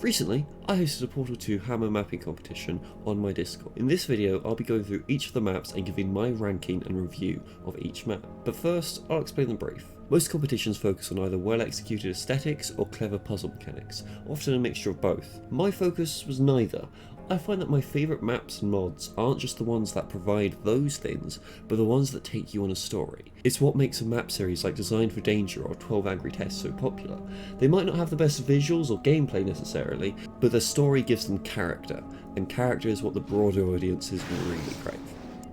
Recently, I hosted a Portal 2 hammer mapping competition on my Discord. In this video, I'll be going through each of the maps and giving my ranking and review of each map. But first, I'll explain them brief. Most competitions focus on either well-executed aesthetics or clever puzzle mechanics, often a mixture of both. My focus was neither. I find that my favourite maps and mods aren't just the ones that provide those things, but the ones that take you on a story. It's what makes a map series like Designed for Danger or 12 Angry Tests so popular. They might not have the best visuals or gameplay necessarily, but the story gives them character, and character is what the broader audiences really crave.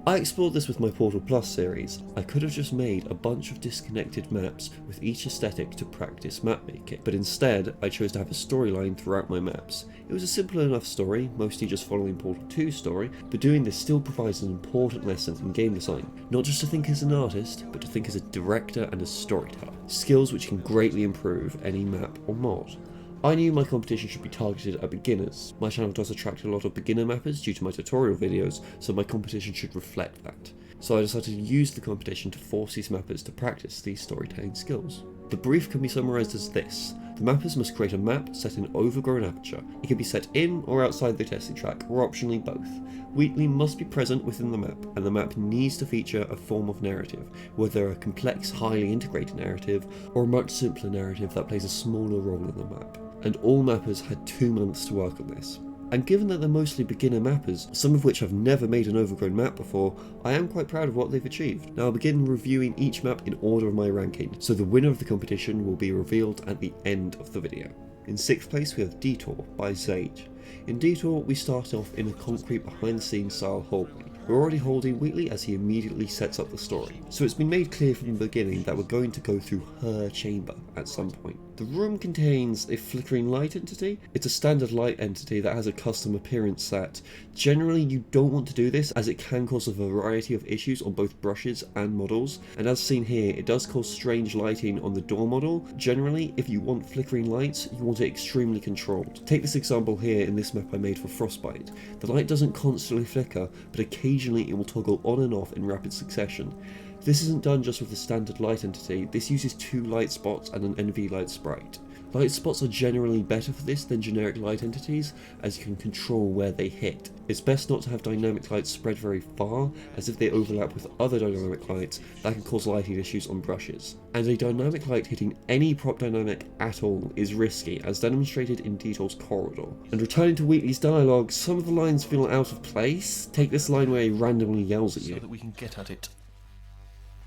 I explored this with my Portal Plus series. I could have just made a bunch of disconnected maps with each aesthetic to practice map making, but instead I chose to have a storyline throughout my maps. It was a simple enough story, mostly just following Portal 2's story, but doing this still provides an important lesson in game design, not just to think as an artist, but to think as a director and a storyteller, skills which can greatly improve any map or mod. I knew my competition should be targeted at beginners. My channel does attract a lot of beginner mappers due to my tutorial videos, so my competition should reflect that. So I decided to use the competition to force these mappers to practice these storytelling skills. The brief can be summarised as this. The mappers must create a map set in overgrown aperture. It can be set in or outside the testing track, or optionally both. Wheatley must be present within the map, and the map needs to feature a form of narrative, whether a complex, highly integrated narrative, or a much simpler narrative that plays a smaller role in the map. And all mappers had 2 months to work on this. And given that they're mostly beginner mappers, some of which have never made an overgrown map before, I am quite proud of what they've achieved. Now I'll begin reviewing each map in order of my ranking, so the winner of the competition will be revealed at the end of the video. In 6th place we have Detour by Sage. In Detour we start off in a concrete behind the scenes style hallway. We're already holding Wheatley as he immediately sets up the story, so it's been made clear from the beginning that we're going to go through her chamber at some point. The room contains a flickering light entity. It's a standard light entity that has a custom appearance set. Generally you don't want to do this as it can cause a variety of issues on both brushes and models, and as seen here it does cause strange lighting on the door model. Generally if you want flickering lights you want it extremely controlled. Take this example here in this map I made for Frostbite. The light doesn't constantly flicker, but occasionally it will toggle on and off in rapid succession. This isn't done just with the standard light entity, this uses 2 light spots and an NV light sprite. Light spots are generally better for this than generic light entities, as you can control where they hit. It's best not to have dynamic lights spread very far, as if they overlap with other dynamic lights, that can cause lighting issues on brushes. And a dynamic light hitting any prop dynamic at all is risky, as demonstrated in Detour's corridor. And returning to Wheatley's dialogue, some of the lines feel out of place. Take this line where he randomly yells at you. So that we can get at it.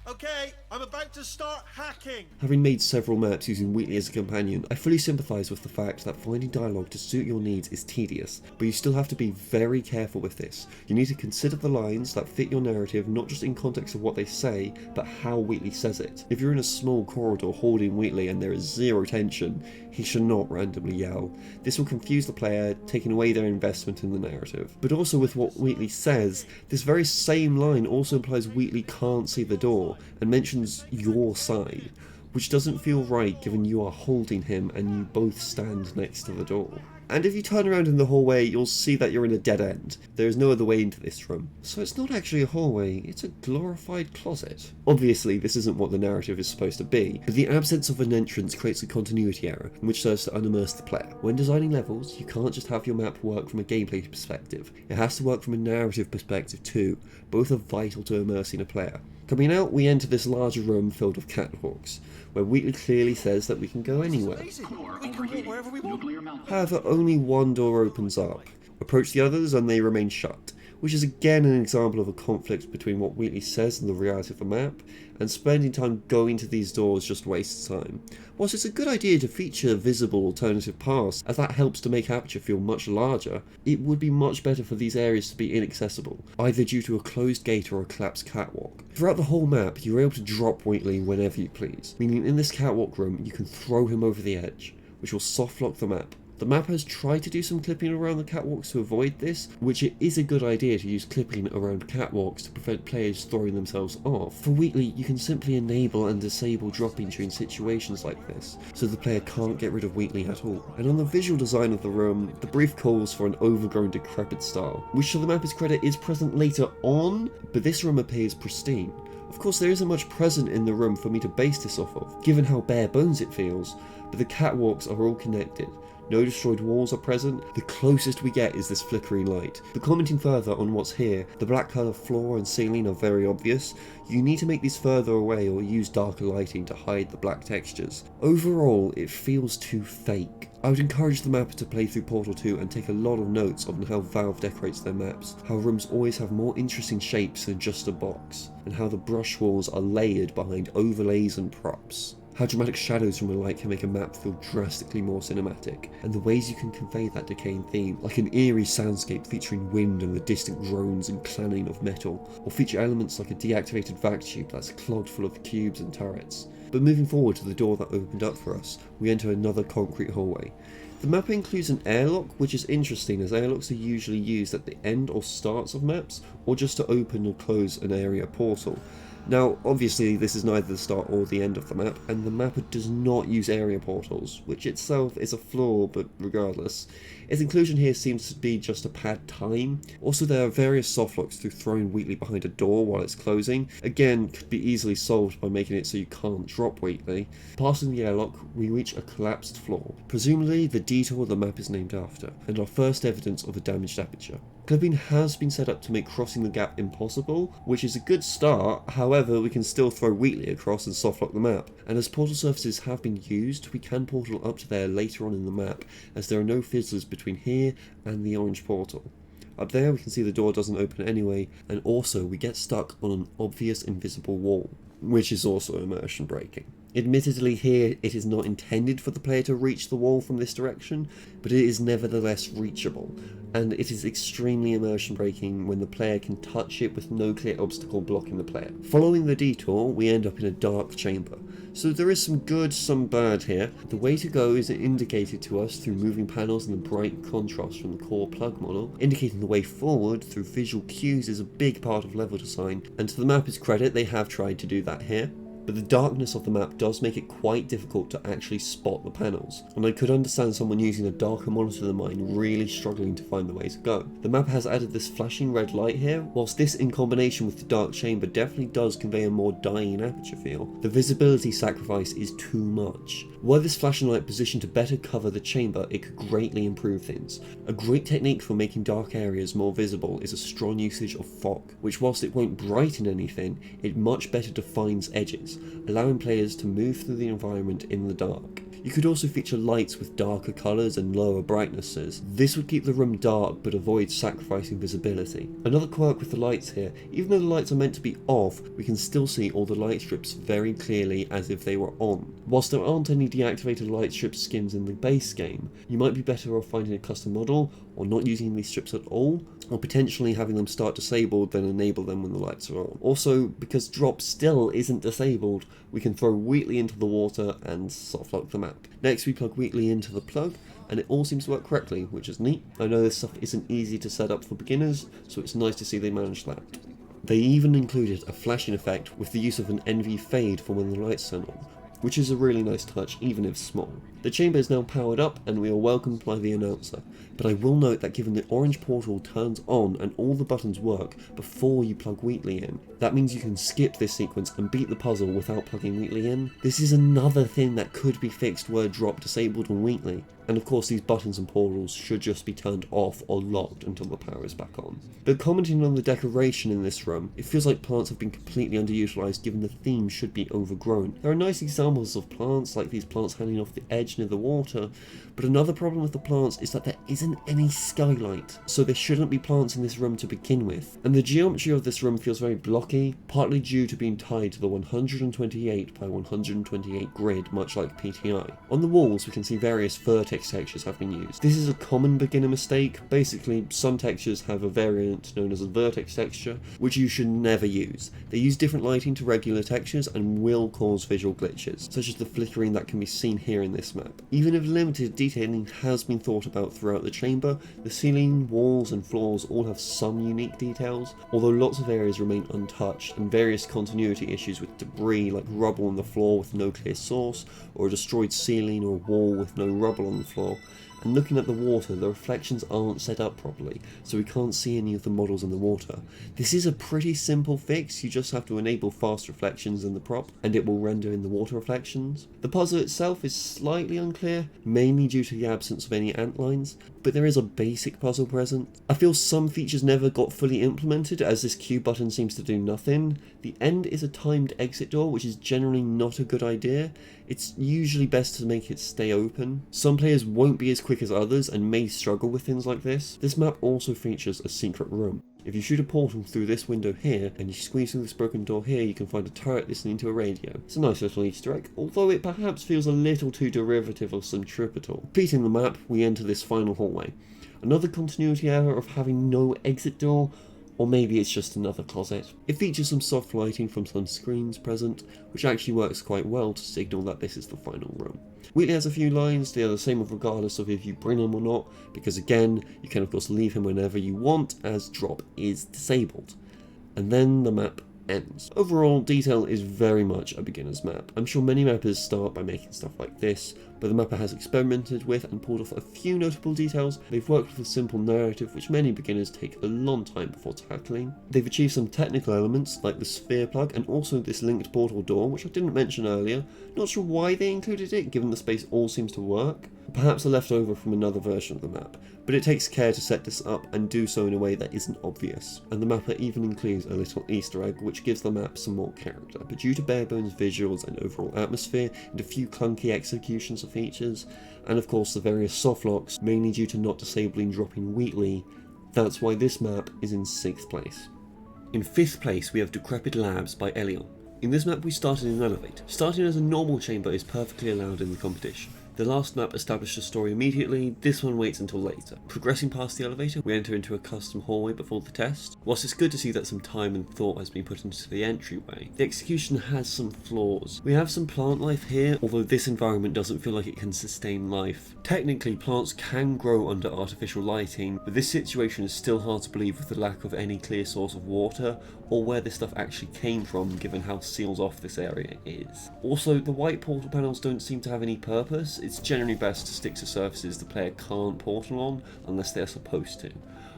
Okay, I'm about to start hacking! Having made several maps using Wheatley as a companion, I fully sympathise with the fact that finding dialogue to suit your needs is tedious, but you still have to be very careful with this. You need to consider the lines that fit your narrative not just in context of what they say, but how Wheatley says it. If you're in a small corridor holding Wheatley and there is zero tension, he should not randomly yell. This will confuse the player, taking away their investment in the narrative. But also with what Wheatley says, this very same line also implies Wheatley can't see the door, and mentions your side, which doesn't feel right given you are holding him and you both stand next to the door. And if you turn around in the hallway, you'll see that you're in a dead end. There is no other way into this room. So it's not actually a hallway, it's a glorified closet. Obviously, this isn't what the narrative is supposed to be, but the absence of an entrance creates a continuity error, which serves to unimmerse the player. When designing levels, you can't just have your map work from a gameplay perspective. It has to work from a narrative perspective too. Both are vital to immersing a player. Coming out, we enter this larger room filled with catwalks, where Wheatley clearly says that we can go anywhere. We can walk wherever we want. However, only one door opens up. Approach the others and they remain shut, which is again an example of a conflict between what Wheatley says and the reality of the map, and spending time going to these doors just wastes time. Whilst it's a good idea to feature visible alternative paths, as that helps to make aperture feel much larger, it would be much better for these areas to be inaccessible, either due to a closed gate or a collapsed catwalk. Throughout the whole map, you're able to drop Wheatley whenever you please, meaning in this catwalk room you can throw him over the edge, which will soft lock the map. The map has tried to do some clipping around the catwalks to avoid this, which it is a good idea to use clipping around catwalks to prevent players throwing themselves off. For Wheatley, you can simply enable and disable dropping during situations like this, so the player can't get rid of Wheatley at all. And on the visual design of the room, the brief calls for an overgrown Decrepit style, which to the mapper's credit is present later on, but this room appears pristine. Of course, there isn't much present in the room for me to base this off of, given how bare bones it feels, but the catwalks are all connected. No destroyed walls are present. The closest we get is this flickering light. But commenting further on what's here, the black colour floor and ceiling are very obvious. You need to make these further away or use darker lighting to hide the black textures. Overall, it feels too fake. I would encourage the mapper to play through Portal 2 and take a lot of notes on how Valve decorates their maps, how rooms always have more interesting shapes than just a box, and how the brush walls are layered behind overlays and props. How dramatic shadows from a light can make a map feel drastically more cinematic, and the ways you can convey that decaying theme, like an eerie soundscape featuring wind and the distant groans and clanging of metal, or feature elements like a deactivated vac tube that's clogged full of cubes and turrets. But moving forward to the door that opened up for us, we enter another concrete hallway. The map includes an airlock, which is interesting as airlocks are usually used at the end or starts of maps, or just to open or close an area portal. Now, obviously this is neither the start or the end of the map, and the mapper does not use area portals, which itself is a flaw, but regardless. Its inclusion here seems to be just to pad time. Also, there are various softlocks through throwing Wheatley behind a door while it's closing. Again, could be easily solved by making it so you can't drop Wheatley. Passing the airlock, we reach a collapsed floor, presumably the Detour the map is named after, and our first evidence of a damaged aperture. Clipping has been set up to make crossing the gap impossible, which is a good start. However, we can still throw Wheatley across and softlock the map, and as portal surfaces have been used, we can portal up to there later on in the map, as there are no fizzlers between here and the orange portal. Up there we can see the door doesn't open anyway, and also we get stuck on an obvious invisible wall, which is also immersion breaking. Admittedly here it is not intended for the player to reach the wall from this direction, but it is nevertheless reachable, and it is extremely immersion breaking when the player can touch it with no clear obstacle blocking the player. Following the detour, we end up in a dark chamber. So there is some good, some bad here. The way to go is indicated to us through moving panels and the bright contrast from the core plug model. Indicating the way forward through visual cues is a big part of level design, and to the mapper's credit they have tried to do that here. But the darkness of the map does make it quite difficult to actually spot the panels, and I could understand someone using a darker monitor than mine really struggling to find the way to go. The map has added this flashing red light here, whilst this in combination with the dark chamber definitely does convey a more dying aperture feel. The visibility sacrifice is too much. Were this flashing light positioned to better cover the chamber, it could greatly improve things. A great technique for making dark areas more visible is a strong usage of fog, which whilst it won't brighten anything, it much better defines edges, allowing players to move through the environment in the dark. You could also feature lights with darker colours and lower brightnesses. This would keep the room dark but avoid sacrificing visibility. Another quirk with the lights here, even though the lights are meant to be off, we can still see all the light strips very clearly as if they were on. Whilst there aren't any deactivated light strip skins in the base game, you might be better off finding a custom model, or not using these strips at all, or potentially having them start disabled then enable them when the lights are on. Also, because drop still isn't disabled, we can throw Wheatley into the water and softlock the map. Next we plug Wheatley into the plug, and it all seems to work correctly, which is neat. I know this stuff isn't easy to set up for beginners, so it's nice to see they managed that. They even included a flashing effect with the use of an NV fade for when the lights turn on, which is a really nice touch even if small. The chamber is now powered up and we are welcomed by the announcer, but I will note that given the orange portal turns on and all the buttons work before you plug Wheatley in, that means you can skip this sequence and beat the puzzle without plugging Wheatley in. This is another thing that could be fixed were drop disabled on Wheatley, and of course these buttons and portals should just be turned off or locked until the power is back on. But commenting on the decoration in this room, it feels like plants have been completely underutilised given the theme should be overgrown. There are nice examples of plants like these plants hanging off the edge near the water, but another problem with the plants is that there isn't any skylight, so there shouldn't be plants in this room to begin with. And the geometry of this room feels very blocky, partly due to being tied to the 128 by 128 grid, much like PTI. On the walls we can see various vertex textures have been used. This is a common beginner mistake. Basically, some textures have a variant known as a vertex texture, which you should never use. They use different lighting to regular textures and will cause visual glitches, such as the flickering that can be seen here in this map. Even if limited detailing has been thought about throughout the chamber, the ceiling, walls and floors all have some unique details, although lots of areas remain untouched, and various continuity issues with debris like rubble on the floor with no clear source, or a destroyed ceiling or wall with no rubble on the floor, And looking at the water, the reflections aren't set up properly, so we can't see any of the models in the water. This is a pretty simple fix, you just have to enable fast reflections in the prop, and it will render in the water reflections. The puzzle itself is slightly unclear, mainly due to the absence of any ant lines, but there is a basic puzzle present. I feel some features never got fully implemented, as this Q button seems to do nothing. The end is a timed exit door, which is generally not a good idea. It's usually best to make it stay open. Some players won't be as quick as others and may struggle with things like this. This map also features a secret room. If you shoot a portal through this window here, and you squeeze through this broken door here, you can find a turret listening to a radio. It's a nice little Easter egg, although it perhaps feels a little too derivative of centripetal. Repeating the map, we enter this final hallway. Another continuity error of having no exit door, or maybe it's just another closet. It features some soft lighting from some screens present, which actually works quite well to signal that this is the final room. Wheatley has a few lines, they are the same regardless of if you bring him or not, because again, you can of course leave him whenever you want, as drop is disabled. And then the map ends. Overall, Detail is very much a beginner's map. I'm sure many mappers start by making stuff like this, but the mapper has experimented with and pulled off a few notable details. They've worked with a simple narrative which many beginners take a long time before tackling. They've achieved some technical elements like the sphere plug and also this linked portal door, which I didn't mention earlier. Not sure why they included it, given the space all seems to work. Perhaps a leftover from another version of the map, but it takes care to set this up and do so in a way that isn't obvious. And the mapper even includes a little Easter egg which gives the map some more character, but due to bare bones visuals and overall atmosphere and a few clunky executions of features, and of course the various soft locks, mainly due to not disabling dropping Wheatley, that's why this map is in 6th place. In 5th place we have Decrepit Labs by Elon. In this map we started in an elevator. Starting as a normal chamber is perfectly allowed in the competition. The last map established a story immediately, this one waits until later. Progressing past the elevator, we enter into a custom hallway before the test. Whilst it's good to see that some time and thought has been put into the entryway, the execution has some flaws. We have some plant life here, although this environment doesn't feel like it can sustain life. Technically, plants can grow under artificial lighting, but this situation is still hard to believe with the lack of any clear source of water, or where this stuff actually came from given how sealed off this area is. Also, the white portal panels don't seem to have any purpose. It's generally best to stick to surfaces the player can't portal on unless they're supposed to.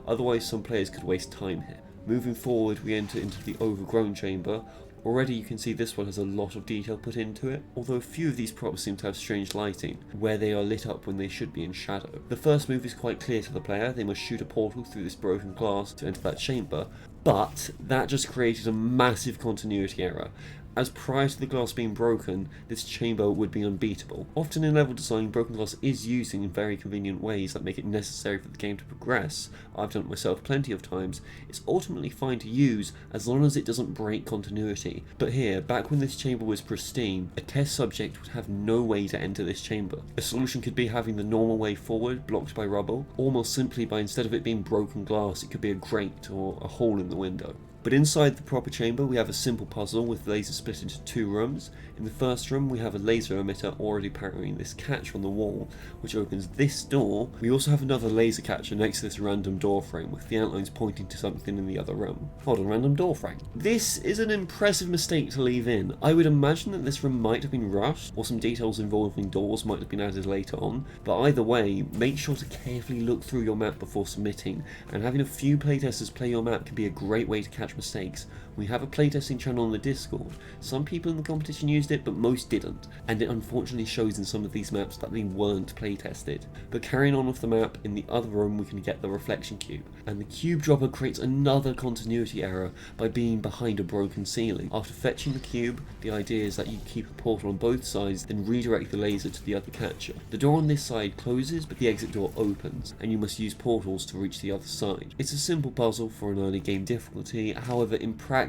Otherwise, some players could waste time here. Moving forward, we enter into the overgrown chamber. Already you can see this one has a lot of detail put into it, although a few of these props seem to have strange lighting, where they are lit up when they should be in shadow. The first move is quite clear to the player, they must shoot a portal through this broken glass to enter that chamber, but that just created a massive continuity error, as prior to the glass being broken, this chamber would be unbeatable. Often in level design, broken glass is used in very convenient ways that make it necessary for the game to progress. I've done it myself plenty of times. It's ultimately fine to use as long as it doesn't break continuity. But here, back when this chamber was pristine, a test subject would have no way to enter this chamber. A solution could be having the normal way forward blocked by rubble, or more simply by instead of it being broken glass, it could be a grate or a hole in the window. But inside the proper chamber we have a simple puzzle with lasers split into 2 rooms. In the first room we have a laser emitter already powering this catch on the wall, which opens this door. We also have another laser catcher next to this random door frame with the outlines pointing to something in the other room. Hold on, random door frame. This is an impressive mistake to leave in. I would imagine that this room might have been rushed, or some details involving doors might have been added later on, but either way, make sure to carefully look through your map before submitting, and having a few playtesters play your map can be a great way to catch mistakes. We have a playtesting channel on the Discord. Some people in the competition used it, but most didn't, and it unfortunately shows in some of these maps that they weren't playtested. But carrying on with the map, in the other room we can get the reflection cube, and the cube dropper creates another continuity error by being behind a broken ceiling. After fetching the cube, the idea is that you keep a portal on both sides, then redirect the laser to the other catcher. The door on this side closes, but the exit door opens, and you must use portals to reach the other side. It's a simple puzzle for an early game difficulty, however in practice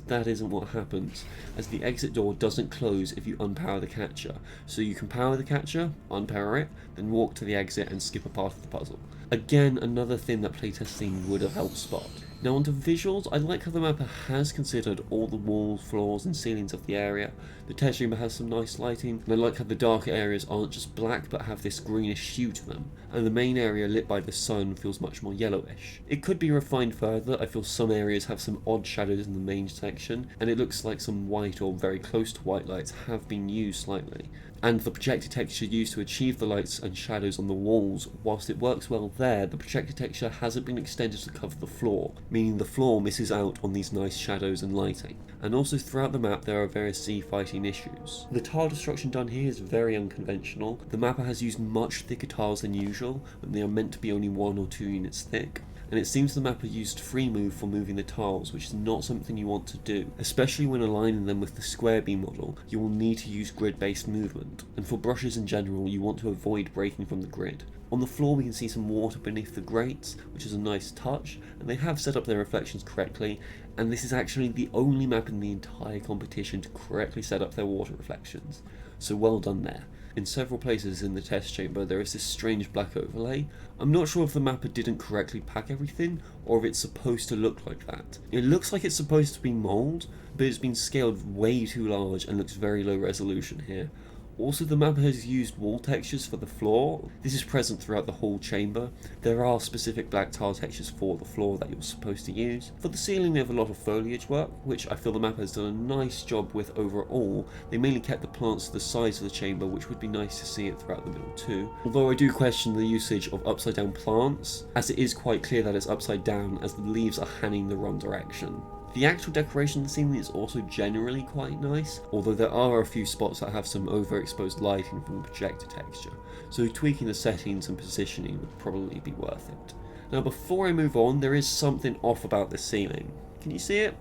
that isn't what happens, as the exit door doesn't close if you unpower the catcher, so you can power the catcher, unpower it, then walk to the exit and skip a part of the puzzle. Again, another thing that playtesting would have helped spot. Now onto visuals, I like how the mapper has considered all the walls, floors and ceilings of the area. The test chamber has some nice lighting, and I like how the darker areas aren't just black but have this greenish hue to them, and the main area lit by the sun feels much more yellowish. It could be refined further. I feel some areas have some odd shadows in the main section, and it looks like some white or very close to white lights have been used slightly. and the projected texture used to achieve the lights and shadows on the walls. Whilst it works well there, the projected texture hasn't been extended to cover the floor, meaning the floor misses out on these nice shadows and lighting. And also throughout the map there are various sea fighting issues. The tile destruction done here is very unconventional. The mapper has used much thicker tiles than usual, when they are meant to be only 1 or 2 units thick. And it seems the mapper used free move for moving the tiles, which is not something you want to do. Especially when aligning them with the square beam model, you will need to use grid-based movement. And for brushes in general, you want to avoid breaking from the grid. On the floor we can see some water beneath the grates, which is a nice touch, and they have set up their reflections correctly, and this is actually the only map in the entire competition to correctly set up their water reflections. So well done there. In several places in the test chamber there is this strange black overlay. I'm not sure if the mapper didn't correctly pack everything, or if it's supposed to look like that. It looks like it's supposed to be mould, but it's been scaled way too large and looks very low resolution here. Also, the mapper has used wall textures for the floor. This is present throughout the whole chamber. There are specific black tile textures for the floor that you're supposed to use. For the ceiling we have a lot of foliage work, which I feel the mapper has done a nice job with overall. They mainly kept the plants to the sides of the chamber, which would be nice to see it throughout the middle too. Although I do question the usage of upside down plants, as it is quite clear that it's upside down as the leaves are handing the wrong direction. The actual decoration of the ceiling is also generally quite nice, although there are a few spots that have some overexposed lighting from the projector texture, so tweaking the settings and positioning would probably be worth it. Now before I move on, there is something off about the ceiling. Can you see it?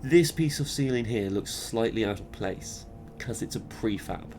This piece of ceiling here looks slightly out of place, because it's a prefab.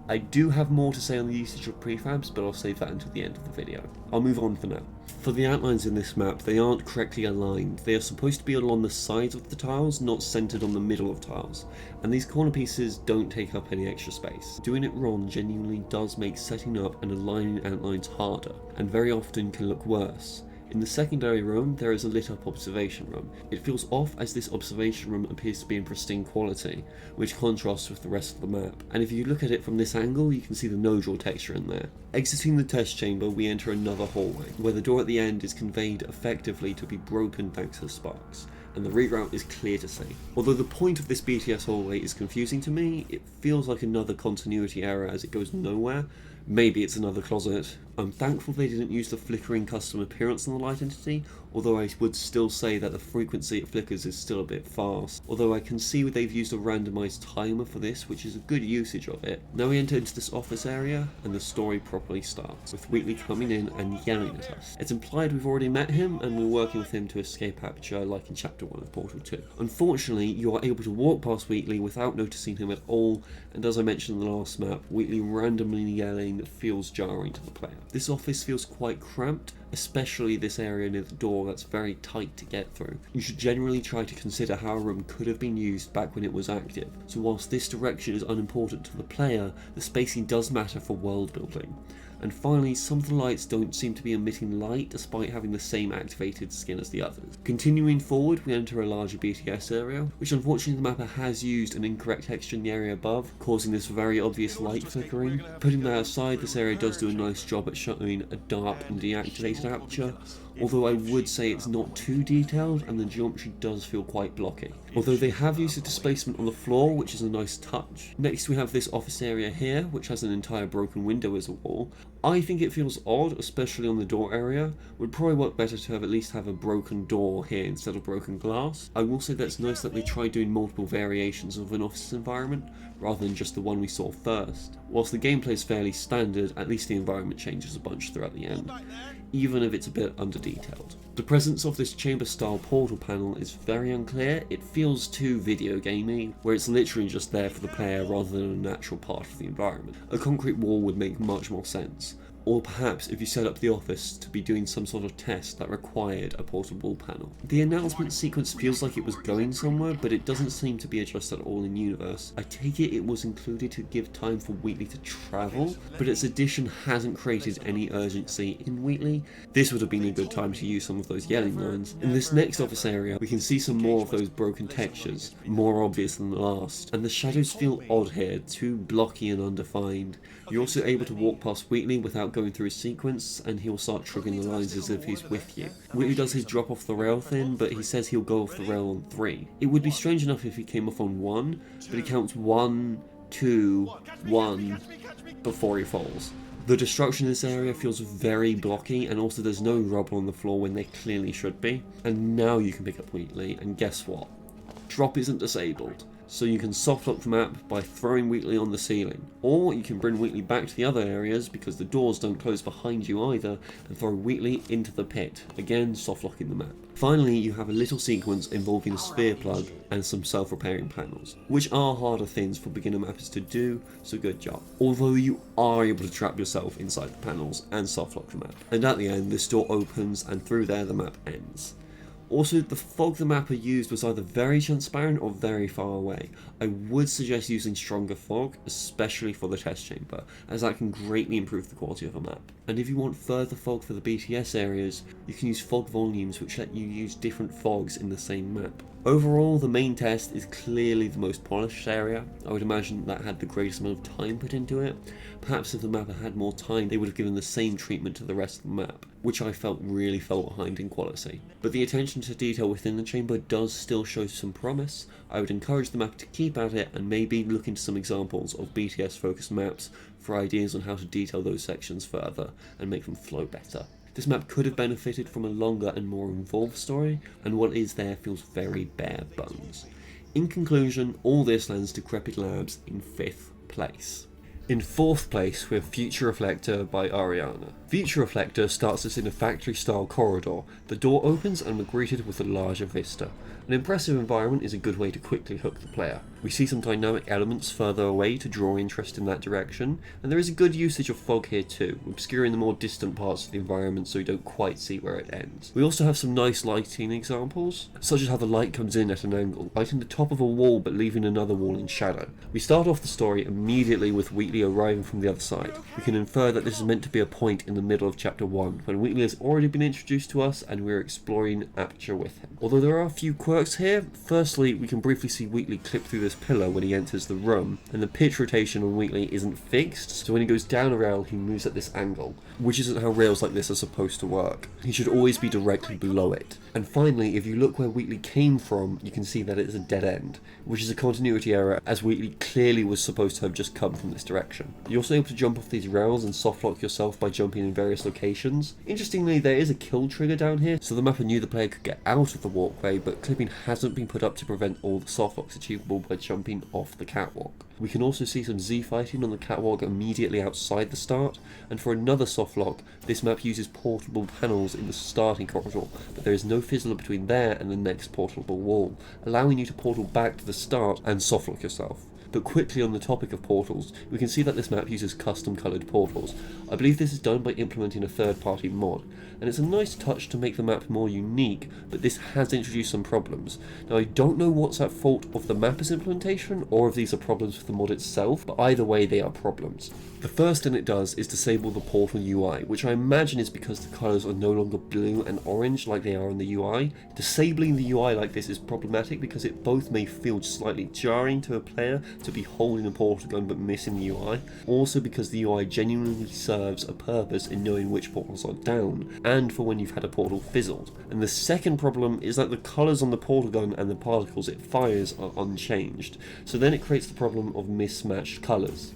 I do have more to say on the usage of prefabs, but I'll save that until the end of the video. I'll move on for now. For the outlines in this map, they aren't correctly aligned. They are supposed to be along the sides of the tiles, not centered on the middle of tiles, and these corner pieces don't take up any extra space. Doing it wrong genuinely does make setting up and aligning outlines harder, and very often can look worse. In the secondary room, there is a lit up observation room. It feels off as this observation room appears to be in pristine quality, which contrasts with the rest of the map. And if you look at it from this angle, you can see the nodule texture in there. Exiting the test chamber, we enter another hallway, where the door at the end is conveyed effectively to be broken thanks to the sparks, and the reroute is clear to see. Although the point of this BTS hallway is confusing to me, it feels like another continuity error as it goes nowhere. Maybe it's another closet. I'm thankful they didn't use the flickering custom appearance on the light entity, although I would still say that the frequency it flickers is still a bit fast. Although I can see they've used a randomized timer for this, which is a good usage of it. Now we enter into this office area, and the story properly starts, with Wheatley coming in and yelling at us. It's implied we've already met him, and we're working with him to escape Aperture like in Chapter 1 of Portal 2. Unfortunately, you are able to walk past Wheatley without noticing him at all, and as I mentioned in the last map, Wheatley randomly yelling feels jarring to the player. This office feels quite cramped, especially this area near the door that's very tight to get through. You should generally try to consider how a room could have been used back when it was active, so whilst this direction is unimportant to the player, the spacing does matter for world building. And finally, some of the lights don't seem to be emitting light despite having the same activated skin as the others. Continuing forward, we enter a larger BTS area, which unfortunately the mapper has used an incorrect texture in the area above, causing this very obvious light flickering. Putting that aside, this area does do a nice job at showing a dark and deactivated aperture, although I would say it's not too detailed and the geometry does feel quite blocky. Although they have used a displacement on the floor, which is a nice touch. Next we have this office area here, which has an entire broken window as a wall. I think it feels odd, especially on the door area. Would probably work better to have at least have a broken door here instead of broken glass. I will say that it's nice that they tried doing multiple variations of an office environment, rather than just the one we saw first. Whilst the gameplay is fairly standard, at least the environment changes a bunch throughout the end, even if it's a bit under-detailed. The presence of this chamber-style portal panel is very unclear. It feels too video gamey, where it's literally just there for the player rather than a natural part of the environment. A concrete wall would make much more sense. Or perhaps if you set up the office to be doing some sort of test that required a portable panel. The announcement sequence feels like it was going somewhere, but it doesn't seem to be addressed at all in universe. I take it was included to give time for Wheatley to travel, but its addition hasn't created any urgency in Wheatley. This would have been a good time to use some of those yelling lines. In this next office area, we can see some more of those broken textures, more obvious than the last, and the shadows feel odd here, too blocky and undefined. You're also able to walk past Wheatley without going through a sequence, and he'll start triggering the lines as if he's with you. Wheatley does his drop off the rail thing, but he says he'll go off the rail on 3. It would be strange enough if he came off on 1, but he counts 1, 2, 1 before he falls. The destruction in this area feels very blocky, and also there's no rubble on the floor when there clearly should be. And now you can pick up Wheatley, and guess what? Drop isn't disabled, so you can softlock the map by throwing Wheatley on the ceiling. Or you can bring Wheatley back to the other areas because the doors don't close behind you either, and throw Wheatley into the pit, again softlocking the map. Finally, you have a little sequence involving a sphere plug and some self-repairing panels, which are harder things for beginner mappers to do, so good job. Although you are able to trap yourself inside the panels and softlock the map. And at the end, this door opens and through there the map ends. Also, the fog the mapper used was either very transparent or very far away. I would suggest using stronger fog, especially for the test chamber, as that can greatly improve the quality of a map. And if you want further fog for the BTS areas, you can use fog volumes which let you use different fogs in the same map. Overall, the main test is clearly the most polished area. I would imagine that had the greatest amount of time put into it. Perhaps if the mapper had more time, they would have given the same treatment to the rest of the map, which I felt really fell behind in quality. But the attention to detail within the chamber does still show some promise. I would encourage the mapper to keep at it and maybe look into some examples of BTS focused maps for ideas on how to detail those sections further and make them flow better. This map could have benefited from a longer and more involved story, and what is there feels very bare bones. In conclusion, all this lands Decrepit Labs in 5th place. In 4th place, we have Future Reflector by Ariana. Future Reflector starts us in a factory-style corridor. The door opens and we're greeted with a larger vista. An impressive environment is a good way to quickly hook the player. We see some dynamic elements further away to draw interest in that direction, and there is a good usage of fog here too, obscuring the more distant parts of the environment so you don't quite see where it ends. We also have some nice lighting examples, such as how the light comes in at an angle, lighting the top of a wall but leaving another wall in shadow. We start off the story immediately with Wheatley arriving from the other side. We can infer that this is meant to be a point in the middle of chapter 1, when Wheatley has already been introduced to us and we're exploring Aperture with him. Although there are a few quirks here. Firstly, we can briefly see Wheatley clip through this pillar when he enters the room, and the pitch rotation on Wheatley isn't fixed, so when he goes down a rail he moves at this angle, which isn't how rails like this are supposed to work. He should always be directly below it. And finally, if you look where Wheatley came from, you can see that it is a dead end, which is a continuity error as Wheatley clearly was supposed to have just come from this direction. You're also able to jump off these rails and softlock yourself by jumping in various locations. Interestingly, there is a kill trigger down here, so the mapper knew the player could get out of the walkway, but clipping hasn't been put up to prevent all the softlocks achievable by jumping off the catwalk. We can also see some Z fighting on the catwalk immediately outside the start, and for another softlock, this map uses portable panels in the starting corridor, but there is no fizzler between there and the next portable wall, allowing you to portal back to the start and softlock yourself. But quickly on the topic of portals, we can see that this map uses custom coloured portals. I believe this is done by implementing a third-party mod, and it's a nice touch to make the map more unique, but this has introduced some problems. Now I don't know what's at fault of the mapper's implementation, or if these are problems with the mod itself, but either way they are problems. The first thing it does is disable the portal UI, which I imagine is because the colours are no longer blue and orange like they are in the UI. Disabling the UI like this is problematic because it both may feel slightly jarring to a player to be holding a portal gun but missing the UI, also because the UI genuinely serves a purpose in knowing which portals are down, and for when you've had a portal fizzled. And the second problem is that the colours on the portal gun and the particles it fires are unchanged, so then it creates the problem of mismatched colours,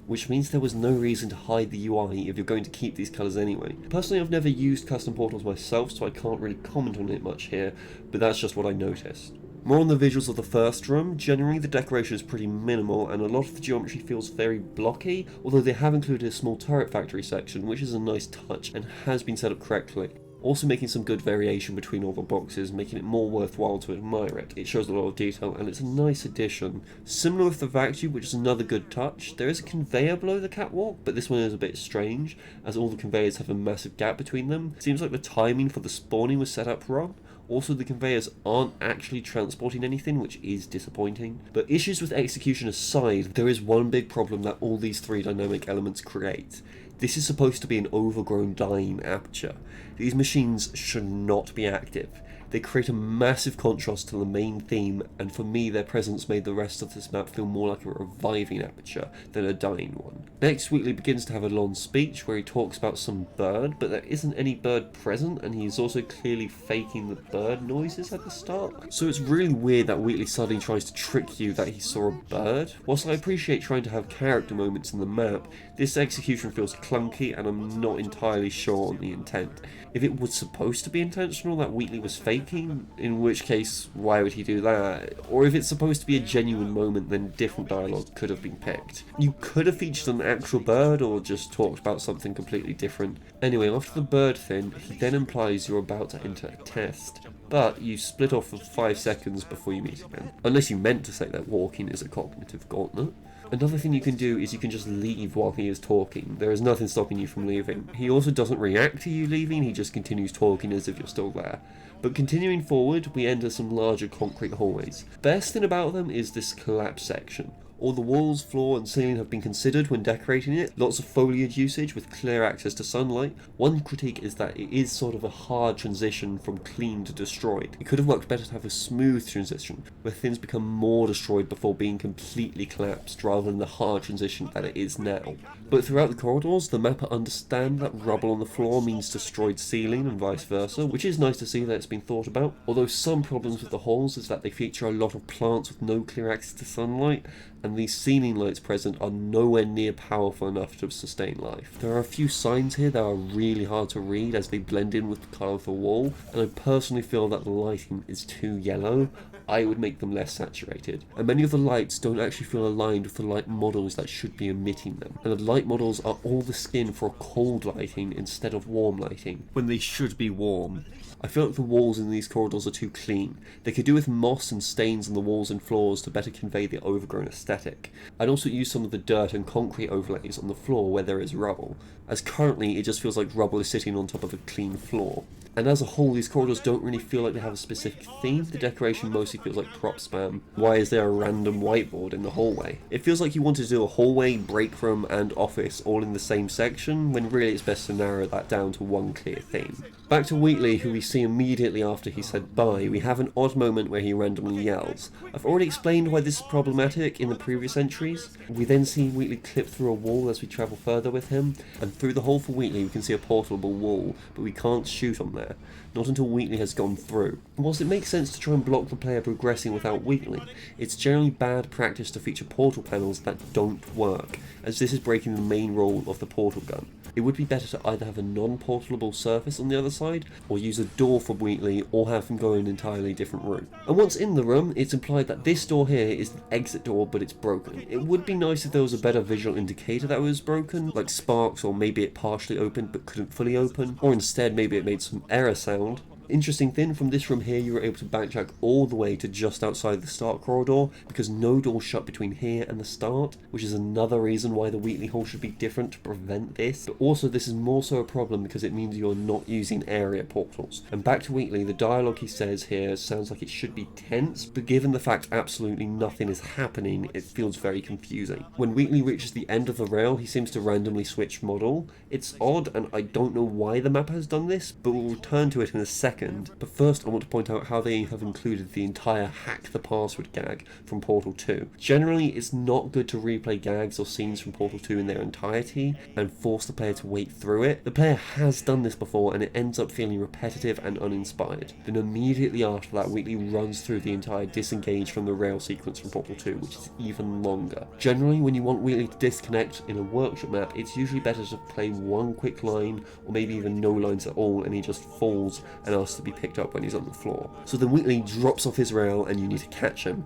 which means there was no reason to hide the UI if you're going to keep these colours anyway. Personally, I've never used custom portals myself, so I can't really comment on it much here, but that's just what I noticed. More on the visuals of the first room. Generally the decoration is pretty minimal and a lot of the geometry feels very blocky, although they have included a small turret factory section, which is a nice touch and has been set up correctly. Also making some good variation between all the boxes, making it more worthwhile to admire it. It shows a lot of detail and it's a nice addition. Similar with the vacuum, which is another good touch. There is a conveyor below the catwalk, but this one is a bit strange, as all the conveyors have a massive gap between them. It seems like the timing for the spawning was set up wrong. Also, the conveyors aren't actually transporting anything, which is disappointing. But issues with execution aside, there is one big problem that all these three dynamic elements create. This is supposed to be an overgrown dying aperture. These machines should not be active. They create a massive contrast to the main theme, and for me their presence made the rest of this map feel more like a reviving aperture than a dying one. Next, Wheatley begins to have a long speech where he talks about some bird, but there isn't any bird present, and he's also clearly faking the bird noises at the start. So it's really weird that Wheatley suddenly tries to trick you that he saw a bird. Whilst I appreciate trying to have character moments in the map, this execution feels clunky and I'm not entirely sure on the intent. If it was supposed to be intentional that Wheatley was faking, in which case why would he do that? Or if it's supposed to be a genuine moment, then different dialogue could have been picked. You could have featured an actual bird or just talked about something completely different. Anyway, after the bird thing, he then implies you're about to enter a test, but you split off for 5 seconds before you meet again. Unless you meant to say that walking is a cognitive gauntlet. Another thing you can do is you can just leave while he is talking. There is nothing stopping you from leaving. He also doesn't react to you leaving, he just continues talking as if you're still there. But continuing forward, we enter some larger concrete hallways. Best thing about them is this collapse section. All the walls, floor and ceiling have been considered when decorating it. Lots of foliage usage with clear access to sunlight. One critique is that it is sort of a hard transition from clean to destroyed. It could have worked better to have a smooth transition, where things become more destroyed before being completely collapsed, rather than the hard transition that it is now. But throughout the corridors, the mapper understand that rubble on the floor means destroyed ceiling and vice versa, which is nice to see that it's been thought about. Although some problems with the halls is that they feature a lot of plants with no clear access to sunlight, and these ceiling lights present are nowhere near powerful enough to sustain life. There are a few signs here that are really hard to read as they blend in with the colour of the wall, and I personally feel that the lighting is too yellow. I would make them less saturated. And many of the lights don't actually feel aligned with the light models that should be emitting them. And the light models are all the skin for cold lighting instead of warm lighting, when they should be warm. I feel like the walls in these corridors are too clean. They could do with moss and stains on the walls and floors to better convey the overgrown aesthetic. I'd also use some of the dirt and concrete overlays on the floor where there is rubble, as currently it just feels like rubble is sitting on top of a clean floor. And as a whole, these corridors don't really feel like they have a specific theme. The decoration mostly feels like prop spam. Why is there a random whiteboard in the hallway? It feels like you wanted to do a hallway, break room and office all in the same section, when really it's best to narrow that down to one clear theme. Back to Wheatley, who we see immediately after he said bye, we have an odd moment where he randomly yells. I've already explained why this is problematic in the previous entries. We then see Wheatley clip through a wall as we travel further with him, and through the hole for Wheatley we can see a portable wall, but we can't shoot on there. Not until Wheatley has gone through. Whilst it makes sense to try and block the player progressing without Wheatley, it's generally bad practice to feature portal panels that don't work, as this is breaking the main role of the portal gun. It would be better to either have a non-portable surface on the other side, or use a door for Wheatley, or have him go an entirely different room. And once in the room, it's implied that this door here is the exit door, but it's broken. It would be nice if there was a better visual indicator that it was broken, like sparks, or maybe it partially opened but couldn't fully open, or instead maybe it made some error sound. Interesting thing, from this room here you were able to backtrack all the way to just outside the start corridor, because no door shut between here and the start, which is another reason why the Wheatley hole should be different to prevent this. But also this is more so a problem because it means you're not using area portals. And back to Wheatley, the dialogue he says here sounds like it should be tense, but given the fact absolutely nothing is happening, it feels very confusing. When Wheatley reaches the end of the rail, he seems to randomly switch model. It's odd, and I don't know why the map has done this, but we'll return to it in a second. But first I want to point out how they have included the entire hack the password gag from Portal 2. Generally it's not good to replay gags or scenes from Portal 2 in their entirety and force the player to wait through it. The player has done this before and it ends up feeling repetitive and uninspired. Then immediately after that, Wheatley runs through the entire disengage from the rail sequence from Portal 2, which is even longer. Generally when you want Wheatley to disconnect in a workshop map, it's usually better to play one quick line or maybe even no lines at all, and he just falls and asks to be picked up when he's on the floor. So then Wheatley drops off his rail and you need to catch him.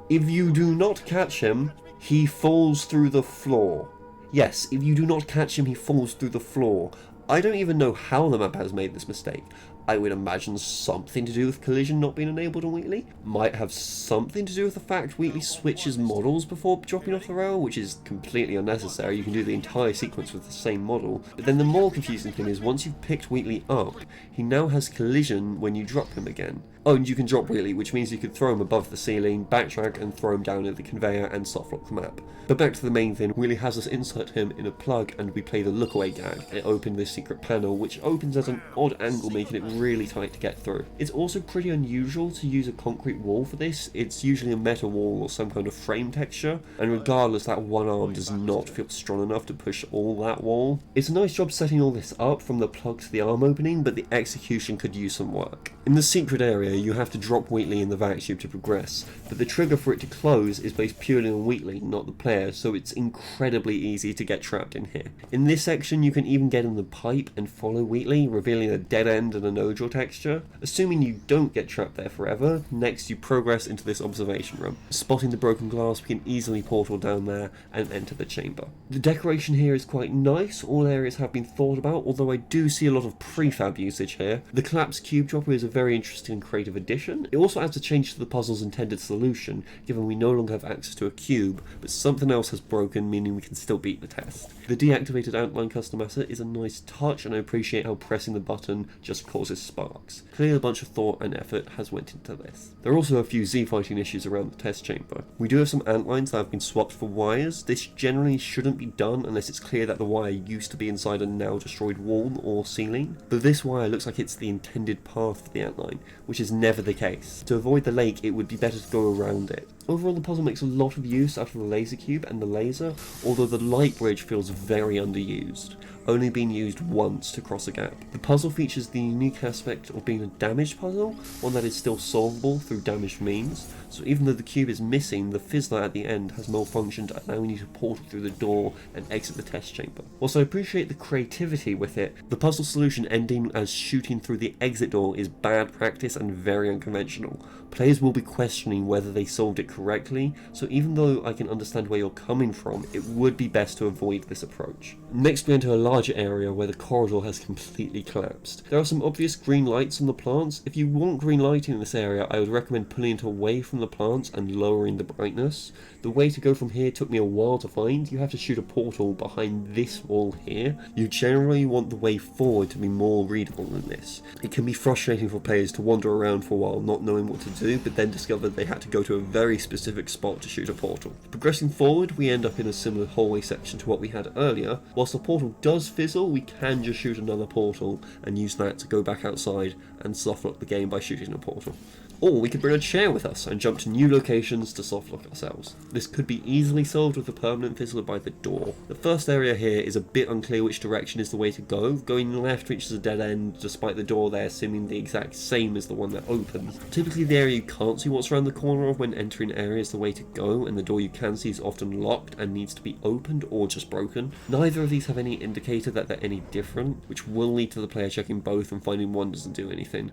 If you do not catch him, he falls through the floor. Yes, if you do not catch him, he falls through the floor. I don't even know how the map has made this mistake. I would imagine something to do with collision not being enabled on Wheatley. Might have something to do with the fact Wheatley switches models before dropping off the rail, which is completely unnecessary. You can do the entire sequence with the same model. But then the more confusing thing is, once you've picked Wheatley up, he now has collision when you drop him again. Oh, and you can drop Wheatley, which means you could throw him above the ceiling, backtrack and throw him down at the conveyor and softlock the map. But back to the main thing, Wheatley has us insert him in a plug and we play the look away gag. It opened this secret panel, which opens at an odd angle, making it really tight to get through. It's also pretty unusual to use a concrete wall for this. It's usually a metal wall or some kind of frame texture, and regardless, that one arm does not feel strong enough to push all that wall. It's a nice job setting all this up from the plug to the arm opening, but the execution could use some work. In the secret area, you have to drop Wheatley in the vacuum to progress, but the trigger for it to close is based purely on Wheatley, not the player, so it's incredibly easy to get trapped in here. In this section, you can even get in the pipe and follow Wheatley, revealing a dead end and a nodule texture. Assuming you don't get trapped there forever, next you progress into this observation room. Spotting the broken glass, we can easily portal down there and enter the chamber. The decoration here is quite nice, all areas have been thought about, although I do see a lot of prefab usage here. The collapsed cube dropper is a very interesting and creative addition. It also adds a change to the puzzle's intended solution, given we no longer have access to a cube, but something else has broken, meaning we can still beat the test. The deactivated outline custom asset is a nice touch, and I appreciate how pressing the button just causes sparks. Clearly a bunch of thought and effort has went into this. There are also a few Z-fighting issues around the test chamber. We do have some antlines that have been swapped for wires. This generally shouldn't be done unless it's clear that the wire used to be inside a now destroyed wall or ceiling, but this wire looks like it's the intended path for the antline, which is never the case. To avoid the lake, it would be better to go around it. Overall, the puzzle makes a lot of use out of the laser cube and the laser, although the light bridge feels very underused, only being used once to cross a gap. The puzzle features the unique aspect of being a damaged puzzle, one that is still solvable through damaged means, so even though the cube is missing, the fizzler at the end has malfunctioned, allowing you to portal through the door and exit the test chamber. Whilst I appreciate the creativity with it, the puzzle solution ending as shooting through the exit door is bad practice and very unconventional. Players will be questioning whether they solved it correctly, so even though I can understand where you're coming from, it would be best to avoid this approach. Next we enter a larger area where the corridor has completely collapsed. There are some obvious green lights on the plants. If you want green lighting in this area, I would recommend pulling it away from the plants and lowering the brightness. The way to go from here took me a while to find. You have to shoot a portal behind this wall here. You generally want the way forward to be more readable than this. It can be frustrating for players to wander around for a while not knowing what to do, but then discover they had to go to a very specific spot to shoot a portal. Progressing forward, we end up in a similar hallway section to what we had earlier. Whilst the portal does fizzle, we can just shoot another portal and use that to go back outside and softlock the game by shooting a portal. Or we could bring a chair with us and jump to new locations to softlock ourselves. This could be easily solved with a permanent fizzler by the door. The first area here is a bit unclear which direction is the way to go. Going left reaches a dead end, despite the door there seeming the exact same as the one that opens. Typically the area you can't see what's around the corner of when entering an area is the way to go, and the door you can see is often locked and needs to be opened or just broken. Neither of these have any indicator that they're any different, which will lead to the player checking both and finding one doesn't do anything.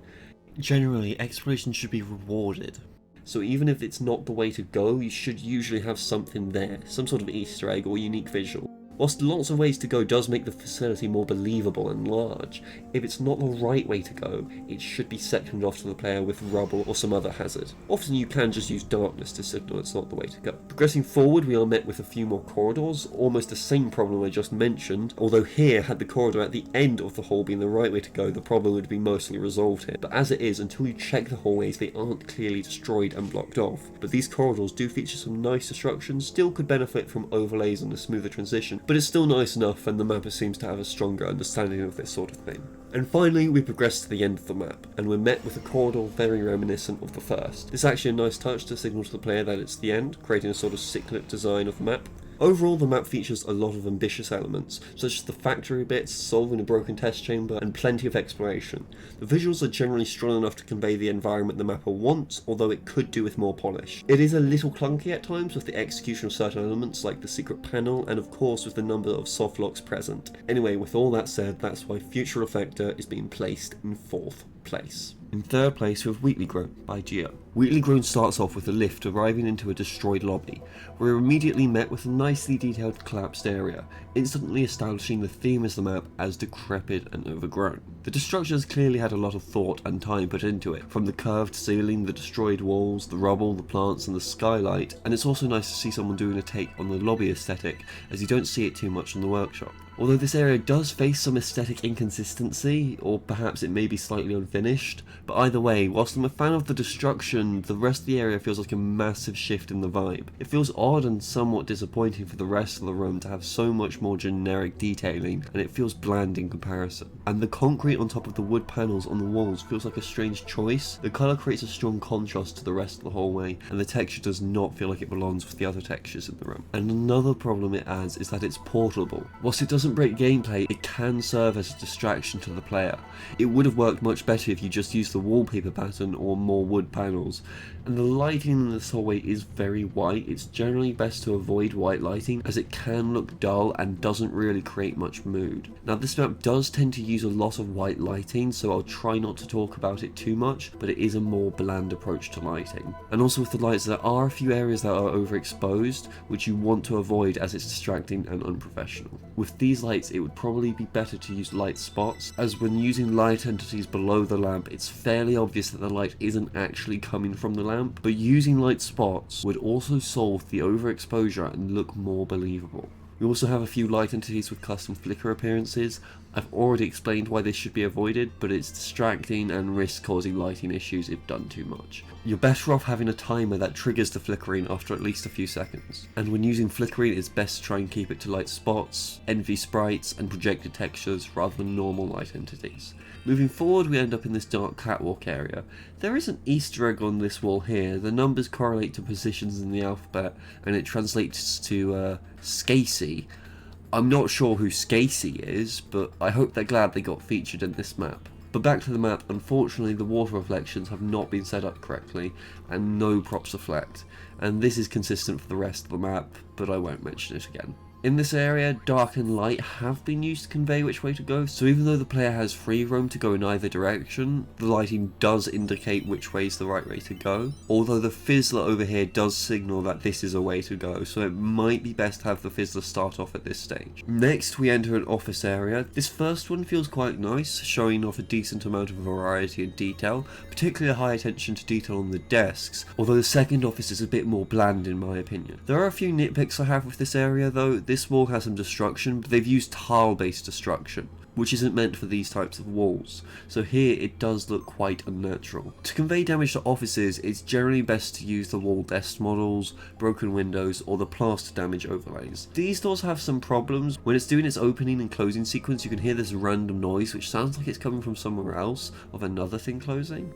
Generally, exploration should be rewarded. So even if it's not the way to go, you should usually have something there, some sort of Easter egg or unique visual. Whilst lots of ways to go does make the facility more believable and large, if it's not the right way to go, it should be sectioned off to the player with rubble or some other hazard. Often you can just use darkness to signal it's not the way to go. Progressing forward, we are met with a few more corridors, almost the same problem I just mentioned, although here, had the corridor at the end of the hall been the right way to go, the problem would be mostly resolved here. But as it is, until you check the hallways, they aren't clearly destroyed and blocked off. But these corridors do feature some nice destruction, still could benefit from overlays and a smoother transition, but it's still nice enough, and the mapper seems to have a stronger understanding of this sort of thing. And finally, we progress to the end of the map, and we're met with a corridor very reminiscent of the first. It's actually a nice touch to signal to the player that it's the end, creating a sort of cyclic design of the map. Overall, the map features a lot of ambitious elements, such as the factory bits, solving a broken test chamber, and plenty of exploration. The visuals are generally strong enough to convey the environment the mapper wants, although it could do with more polish. It is a little clunky at times with the execution of certain elements like the secret panel, and of course with the number of soft locks present. Anyway, with all that said, that's why Future Reflector is being placed in 4th place. In 3rd place, we have Wheatley Grown by Geo. Wheatley Grown starts off with a lift arriving into a destroyed lobby. We're immediately met with a nicely detailed collapsed area, instantly establishing the theme of the map as decrepit and overgrown. The destruction has clearly had a lot of thought and time put into it, from the curved ceiling, the destroyed walls, the rubble, the plants and the skylight, and it's also nice to see someone doing a take on the lobby aesthetic, as you don't see it too much in the workshop. Although this area does face some aesthetic inconsistency, or perhaps it may be slightly unfinished, but either way, whilst I'm a fan of the destruction, the rest of the area feels like a massive shift in the vibe. It feels odd and somewhat disappointing for the rest of the room to have so much more generic detailing, and it feels bland in comparison. And the concrete on top of the wood panels on the walls feels like a strange choice. The colour creates a strong contrast to the rest of the hallway, and the texture does not feel like it belongs with the other textures in the room. And another problem it adds is that it's portable. Whilst it doesn't break gameplay, it can serve as a distraction to the player. It would have worked much better if you just used the wallpaper pattern or more wood panels. And the lighting in this hallway is very white. It's generally best to avoid white lighting as it can look dull and doesn't really create much mood. Now this map does tend to use a lot of white lighting, so I'll try not to talk about it too much, but it is a more bland approach to lighting. And also with the lights, there are a few areas that are overexposed, which you want to avoid as it's distracting and unprofessional. With these lights, it would probably be better to use light spots, as when using light entities below the lamp, it's fairly obvious that the light isn't actually coming from the lamp, but using light spots would also solve the overexposure and look more believable. We also have a few light entities with custom flicker appearances. I've already explained why this should be avoided, but it's distracting and risks causing lighting issues if done too much. You're better off having a timer that triggers the flickering after at least a few seconds. And when using flickering, it's best to try and keep it to light spots, envy sprites, and projected textures rather than normal light entities. Moving forward, we end up in this dark catwalk area. There is an Easter egg on this wall here. The numbers correlate to positions in the alphabet, and it translates to Scasey. I'm not sure who Scasey is, but I hope they're glad they got featured in this map. But back to the map, unfortunately the water reflections have not been set up correctly, and no props reflect. And this is consistent for the rest of the map, but I won't mention it again. In this area, dark and light have been used to convey which way to go, so even though the player has free roam to go in either direction, the lighting does indicate which way is the right way to go. Although the fizzler over here does signal that this is a way to go, so it might be best to have the fizzler start off at this stage. Next, we enter an office area. This first one feels quite nice, showing off a decent amount of variety and detail, particularly a high attention to detail on the desks, although the second office is a bit more bland in my opinion. There are a few nitpicks I have with this area though. This wall has some destruction, but they've used tile-based destruction, which isn't meant for these types of walls, so here it does look quite unnatural. To convey damage to offices, it's generally best to use the wall desk models, broken windows, or the plaster damage overlays. These doors have some problems. When it's doing its opening and closing sequence, you can hear this random noise, which sounds like it's coming from somewhere else, of another thing closing.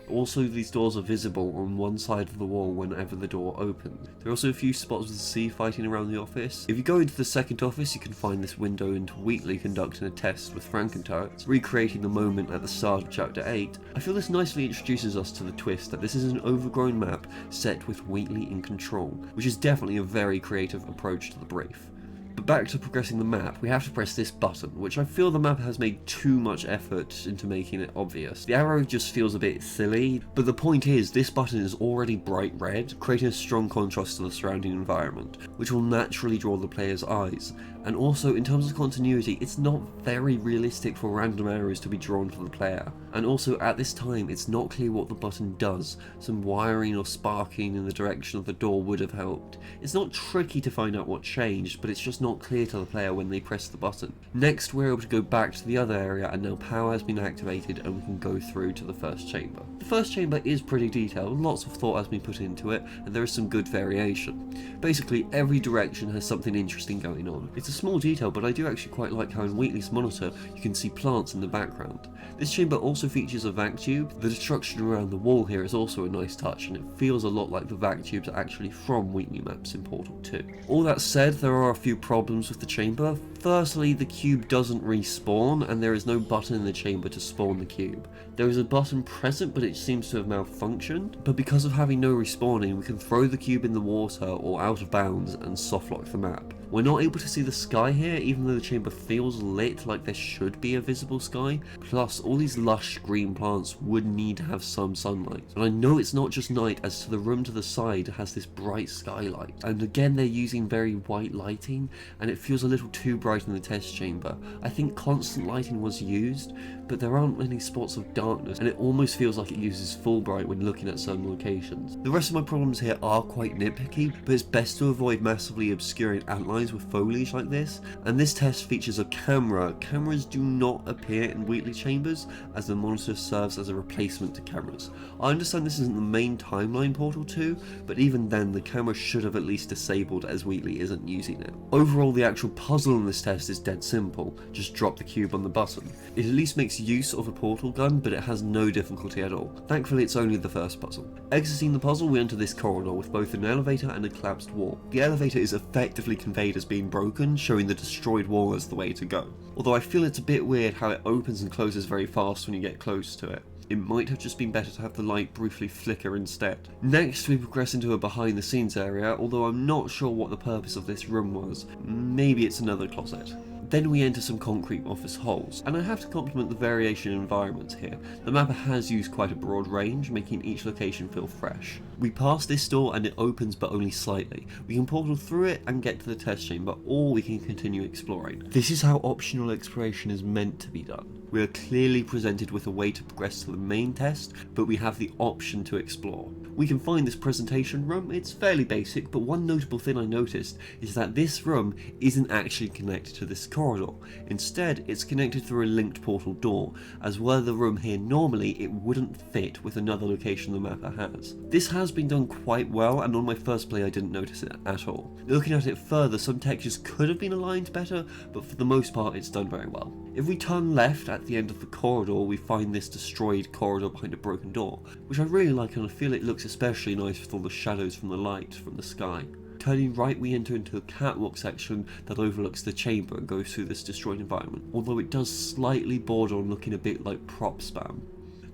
Also, these doors are visible on one side of the wall whenever the door opens. There are also a few spots with the sea fighting around the office. If you go into the second office, you can find this window into Wheatley conducting a test with Franken-turrets, recreating the moment at the start of Chapter 8. I feel this nicely introduces us to the twist that this is an overgrown map set with Wheatley in control, which is definitely a very creative approach to the brief. But back to progressing the map, we have to press this button, which I feel the map has made too much effort into making it obvious. The arrow just feels a bit silly, but the point is this button is already bright red, creating a strong contrast to the surrounding environment, which will naturally draw the player's eyes. And also, in terms of continuity, it's not very realistic for random arrows to be drawn to the player. And also, at this time, it's not clear what the button does. Some wiring or sparking in the direction of the door would have helped. It's not tricky to find out what changed, but it's just not clear to the player when they press the button. Next, we're able to go back to the other area, and now power has been activated and we can go through to the first chamber. The first chamber is pretty detailed, lots of thought has been put into it, and there is some good variation. Basically, every direction has something interesting going on. It's a small detail, but I do actually quite like how in Wheatley's monitor you can see plants in the background. This chamber also features a vac tube. The destruction around the wall here is also a nice touch, and it feels a lot like the vac tubes are actually from Wheatley maps in Portal 2. All that said, there are a few problems with the chamber. Firstly, the cube doesn't respawn, and there is no button in the chamber to spawn the cube. There is a button present, but it seems to have malfunctioned. But because of having no respawning, we can throw the cube in the water or out of bounds and softlock the map. We're not able to see the sky here, even though the chamber feels lit like there should be a visible sky. Plus, all these lush green plants would need to have some sunlight. And I know it's not just night, as to the room to the side has this bright skylight. And again, they're using very white lighting, and it feels a little too bright in the test chamber. I think constant lighting was used, but there aren't many spots of darkness, and it almost feels like it uses full bright when looking at certain locations. The rest of my problems here are quite nitpicky, but it's best to avoid massively obscuring outlines with foliage like this, and this test features a camera. Cameras do not appear in Wheatley chambers, as the monitor serves as a replacement to cameras. I understand this isn't the main timeline portal 2, but even then the camera should have at least disabled, as Wheatley isn't using it. Overall, the actual puzzle in this test is dead simple, just drop the cube on the button. It at least makes use of a portal gun, but it has no difficulty at all. Thankfully, it's only the first puzzle. Exiting the puzzle, we enter this corridor with both an elevator and a collapsed wall. The elevator is effectively conveyed as being broken, showing the destroyed wall as the way to go. Although I feel it's a bit weird how it opens and closes very fast when you get close to it. It might have just been better to have the light briefly flicker instead. Next, we progress into a behind the scenes area, although I'm not sure what the purpose of this room was. Maybe it's another closet. Then we enter some concrete office halls, and I have to compliment the variation in environments here. The mapper has used quite a broad range, making each location feel fresh. We pass this door and it opens but only slightly. We can portal through it and get to the test chamber, or we can continue exploring. This is how optional exploration is meant to be done. We are clearly presented with a way to progress to the main test, but we have the option to explore. We can find this presentation room. It's fairly basic, but one notable thing I noticed is that this room isn't actually connected to this corridor. Instead, it's connected through a linked portal door, as were the room here normally, it wouldn't fit with another location the mapper has. This has been done quite well, and on my first play I didn't notice it at all. Looking at it further, some textures could have been aligned better, but for the most part it's done very well. If we turn left at the end of the corridor, we find this destroyed corridor behind a broken door, which I really like, and I feel it looks especially nice with all the shadows from the light from the sky. Turning right, we enter into a catwalk section that overlooks the chamber and goes through this destroyed environment, although it does slightly border on looking a bit like prop spam.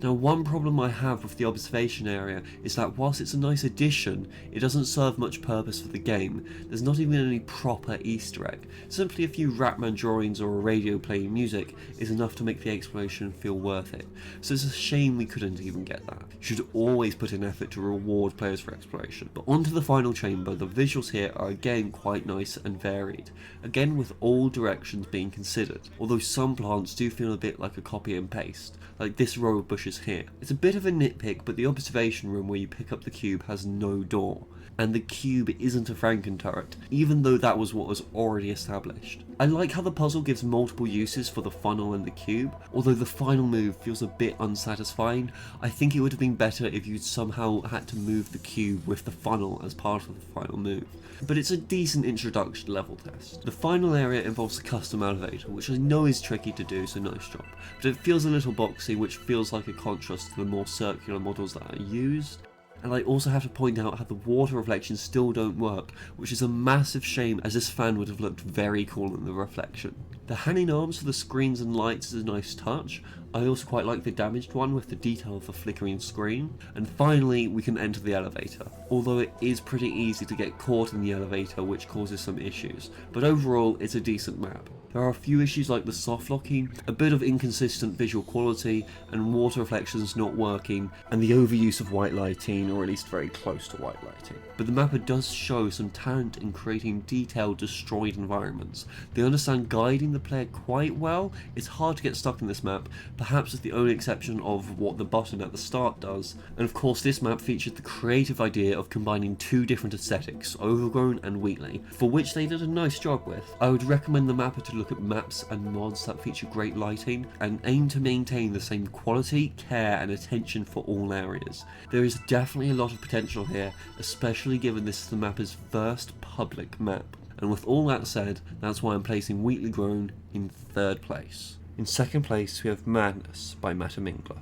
Now, one problem I have with the observation area is that whilst it's a nice addition, it doesn't serve much purpose for the game. There's not even any proper Easter egg. Simply a few Ratman drawings or a radio playing music is enough to make the exploration feel worth it. So it's a shame we couldn't even get that. You should always put in effort to reward players for exploration. But onto the final chamber, the visuals here are again quite nice and varied. Again with all directions being considered, although some plants do feel a bit like a copy and paste, like this row of bushes here. It's a bit of a nitpick, but the observation room where you pick up the cube has no door, and the cube isn't a Franken turret, even though that was what was already established. I like how the puzzle gives multiple uses for the funnel and the cube, although the final move feels a bit unsatisfying. I think it would have been better if you'd somehow had to move the cube with the funnel as part of the final move. But it's a decent introduction level test. The final area involves a custom elevator, which I know is tricky to do, so nice job. But it feels a little boxy, which feels like a contrast to the more circular models that are used. And I also have to point out how the water reflections still don't work, which is a massive shame, as this fan would have looked very cool in the reflection. The hanging arms for the screens and lights is a nice touch. I also quite like the damaged one with the detail of the flickering screen. And finally, we can enter the elevator, although it is pretty easy to get caught in the elevator, which causes some issues. But overall, it's a decent map. There are a few issues like the soft locking, a bit of inconsistent visual quality, and water reflections not working, and the overuse of white lighting, or at least very close to white lighting. But the mapper does show some talent in creating detailed, destroyed environments. They understand guiding the player quite well. It's hard to get stuck in this map, perhaps with the only exception of what the button at the start does. And of course, this map featured the creative idea of combining two different aesthetics, Overgrown and Wheatley, for which they did a nice job with. I would recommend the mapper to look at maps and mods that feature great lighting and aim to maintain the same quality, care and attention for all areas. There is definitely a lot of potential here, especially given this is the mapper's first public map. And with all that said, that's why I'm placing Wheatley Grown in third place. In second place we have Madness by Matam Mingler.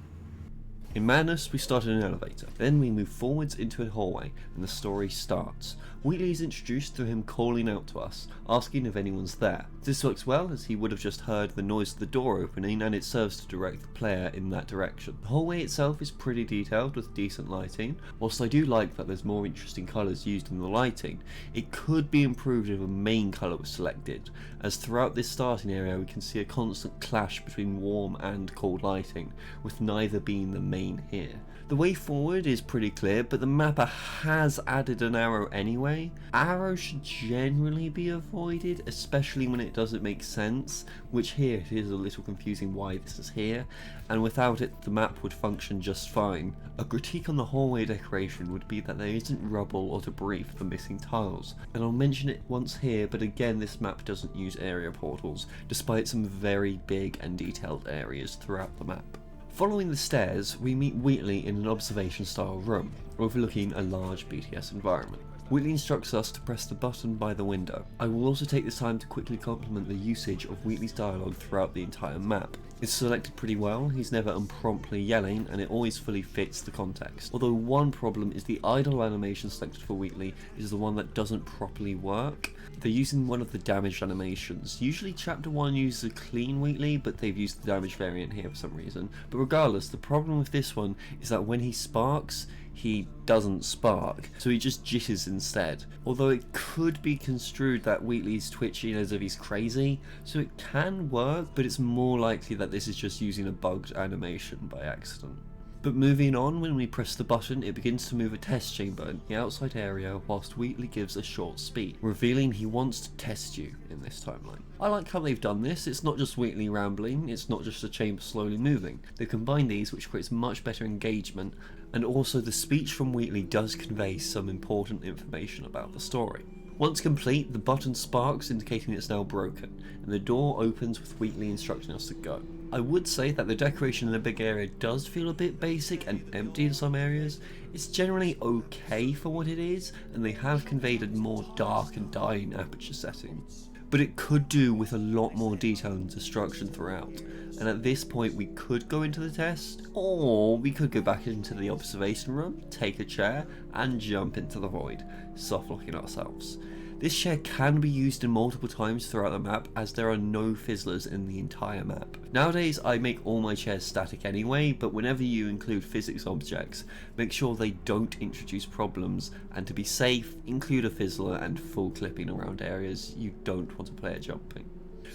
In Madness, we start in an elevator, then we move forwards into a hallway, and the story starts. Wheatley is introduced through him calling out to us, asking if anyone's there. This works well, as he would have just heard the noise of the door opening, and it serves to direct the player in that direction. The hallway itself is pretty detailed with decent lighting. Whilst I do like that there's more interesting colours used in the lighting, it could be improved if a main colour was selected, as throughout this starting area we can see a constant clash between warm and cold lighting, with neither being the main here. The way forward is pretty clear, but the mapper has added an arrow anyway. Arrows should generally be avoided, especially when it doesn't make sense, which here it is a little confusing why this is here, and without it the map would function just fine. A critique on the hallway decoration would be that there isn't rubble or debris for the missing tiles, and I'll mention it once here, but again this map doesn't use area portals, despite some very big and detailed areas throughout the map. Following the stairs, we meet Wheatley in an observation style room, overlooking a large BTS environment. Wheatley instructs us to press the button by the window. I will also take this time to quickly compliment the usage of Wheatley's dialogue throughout the entire map. It's selected pretty well, he's never unpromptly yelling, and it always fully fits the context. Although one problem is the idle animation selected for Wheatley is the one that doesn't properly work. They're using one of the damaged animations. Usually chapter 1 uses a clean Wheatley, but they've used the damaged variant here for some reason. But regardless, the problem with this one is that when he sparks, he doesn't spark, so he just jitters instead. Although it could be construed that Wheatley's twitching as if he's crazy, so it can work, but it's more likely that this is just using a bugged animation by accident. But moving on, when we press the button, it begins to move a test chamber in the outside area whilst Wheatley gives a short speech, revealing he wants to test you in this timeline. I like how they've done this. It's not just Wheatley rambling, it's not just a chamber slowly moving. They've combined these, which creates much better engagement, and also the speech from Wheatley does convey some important information about the story. Once complete, the button sparks, indicating it's now broken, and the door opens with Wheatley instructing us to go. I would say that the decoration in the big area does feel a bit basic and empty in some areas. It's generally okay for what it is, and they have conveyed a more dark and dying aperture setting. But it could do with a lot more detail and destruction throughout, and at this point we could go into the test, or we could go back into the observation room, take a chair, and jump into the void, soft locking ourselves. This chair can be used in multiple times throughout the map, as there are no fizzlers in the entire map. Nowadays I make all my chairs static anyway, but whenever you include physics objects, make sure they don't introduce problems, and to be safe, include a fizzler and full clipping around areas you don't want a player jumping.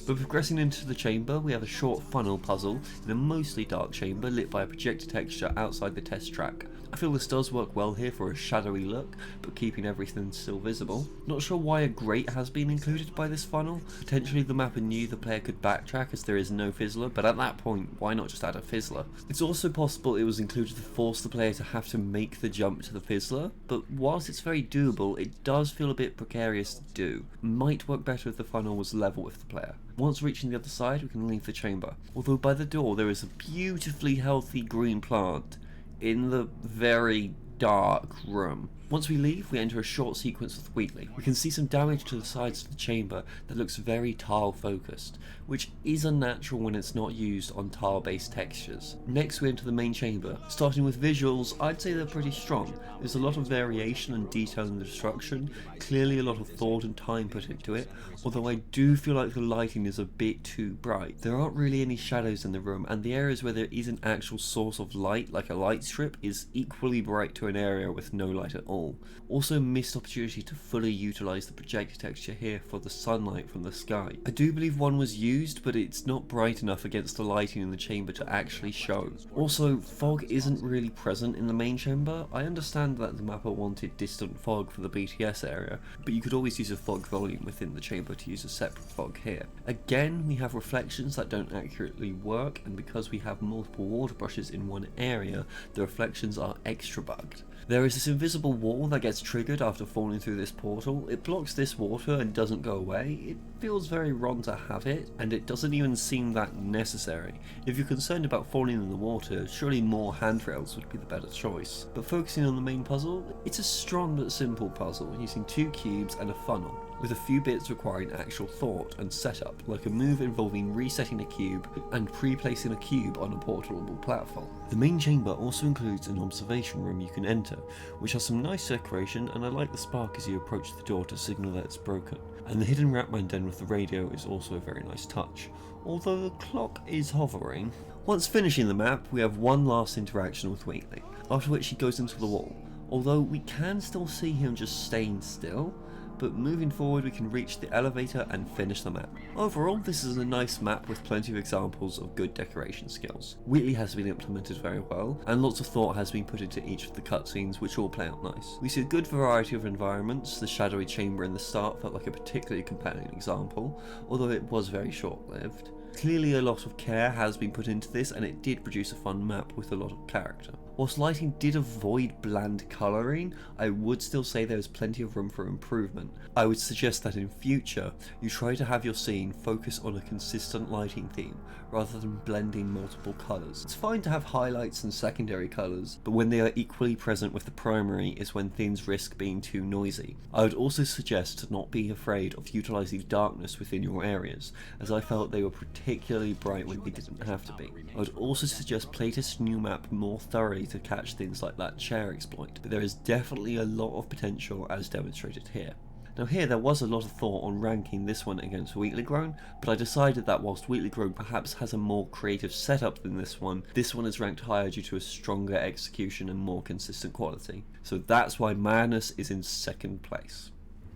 But progressing into the chamber, we have a short funnel puzzle in a mostly dark chamber lit by a projector texture outside the test track. I feel this does work well here for a shadowy look, but keeping everything still visible. Not sure why a grate has been included by this funnel. Potentially the mapper knew the player could backtrack as there is no fizzler, but at that point, why not just add a fizzler? It's also possible it was included to force the player to have to make the jump to the fizzler, but whilst it's very doable, it does feel a bit precarious to do. Might work better if the funnel was level with the player. Once reaching the other side, we can leave the chamber. Although by the door there is a beautifully healthy green plant in the very dark room. Once we leave, we enter a short sequence with Wheatley. We can see some damage to the sides of the chamber that looks very tile focused, which is unnatural when it's not used on tile based textures. Next we enter the main chamber. Starting with visuals, I'd say they're pretty strong. There's a lot of variation and detail in the destruction, clearly a lot of thought and time put into it, although I do feel like the lighting is a bit too bright. There aren't really any shadows in the room, and the areas where there is an actual source of light, like a light strip, is equally bright to an area with no light at all. Also missed opportunity to fully utilise the projector texture here for the sunlight from the sky. I do believe one was used, but it's not bright enough against the lighting in the chamber to actually show. Also, fog isn't really present in the main chamber. I understand that the mapper wanted distant fog for the BTS area, but you could always use a fog volume within the chamber to use a separate fog here. Again, we have reflections that don't accurately work, and because we have multiple water brushes in one area, the reflections are extra bugged. There is this invisible wall that gets triggered after falling through this portal. It blocks this water and doesn't go away. It feels very wrong to have it, and it doesn't even seem that necessary. If you're concerned about falling in the water, surely more handrails would be the better choice. But focusing on the main puzzle, it's a strong but simple puzzle using 2 cubes and a funnel. with a few bits requiring actual thought and setup, like a move involving resetting a cube and pre-placing a cube on a portable platform. The main chamber also includes an observation room you can enter, which has some nice decoration, and I like the spark as you approach the door to signal that it's broken. And the hidden Ratman den with the radio is also a very nice touch, although the clock is hovering. Once finishing the map, we have one last interaction with Wheatley, after which he goes into the wall, although we can still see him just staying still, but moving forward we can reach the elevator and finish the map. Overall, this is a nice map with plenty of examples of good decoration skills. Wheatley has been implemented very well, and lots of thought has been put into each of the cutscenes, which all play out nice. We see a good variety of environments. The shadowy chamber in the start felt like a particularly compelling example, although it was very short-lived. Clearly a lot of care has been put into this, and it did produce a fun map with a lot of character. Whilst lighting did avoid bland colouring, I would still say there is plenty of room for improvement. I would suggest that in future, you try to have your scene focus on a consistent lighting theme, rather than blending multiple colours. It's fine to have highlights and secondary colours, but when they are equally present with the primary is when things risk being too noisy. I would also suggest to not be afraid of utilising darkness within your areas, as I felt they were particularly bright when they didn't have to be. I would also suggest playtest new map more thoroughly to catch things like that chair exploit, but there is definitely a lot of potential as demonstrated here. Now here there was a lot of thought on ranking this one against Wheatley Grown, but I decided that whilst Wheatley Grown perhaps has a more creative setup than this one is ranked higher due to a stronger execution and more consistent quality. So that's why Madness is in second place.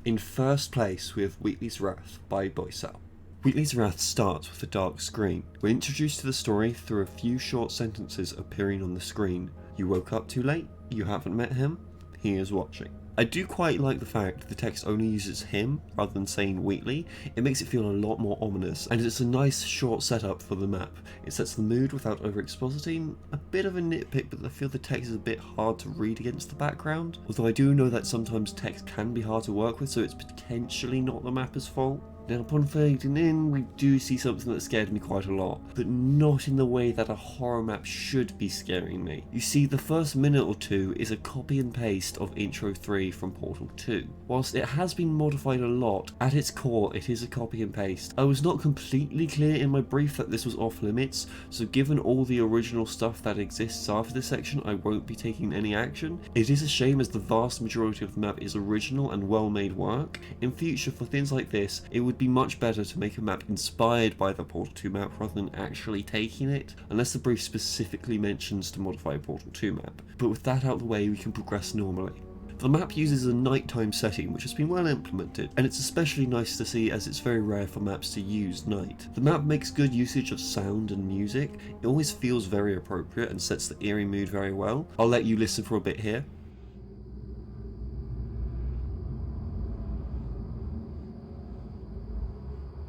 In first place we have Wheatley's Wrath by Boycell. Wheatley's Wrath starts with a dark screen. We're introduced to the story through a few short sentences appearing on the screen. You woke up too late, you haven't met him, he is watching. I do quite like the fact the text only uses him rather than saying Wheatley. It makes it feel a lot more ominous, and it's a nice short setup for the map. It sets the mood without over-expositing. A bit of a nitpick, but I feel the text is a bit hard to read against the background, although I do know that sometimes text can be hard to work with, so it's potentially not the mapper's fault. Now upon fading in, we do see something that scared me quite a lot, but not in the way that a horror map should be scaring me. You see, the first minute or two is a copy and paste of Intro 3 from Portal 2. Whilst it has been modified a lot, at its core it is a copy and paste. I was not completely clear in my brief that this was off limits, so given all the original stuff that exists after this section, I won't be taking any action. It is a shame as the vast majority of the map is original and well made work. In future, for things like this, it would be much better to make a map inspired by the Portal 2 map rather than actually taking it, unless the brief specifically mentions to modify a Portal 2 map. But with that out of the way, we can progress normally. The map uses a nighttime setting which has been well implemented, and it's especially nice to see as it's very rare for maps to use night. The map makes good usage of sound and music. It always feels very appropriate and sets the eerie mood very well. I'll let you listen for a bit here.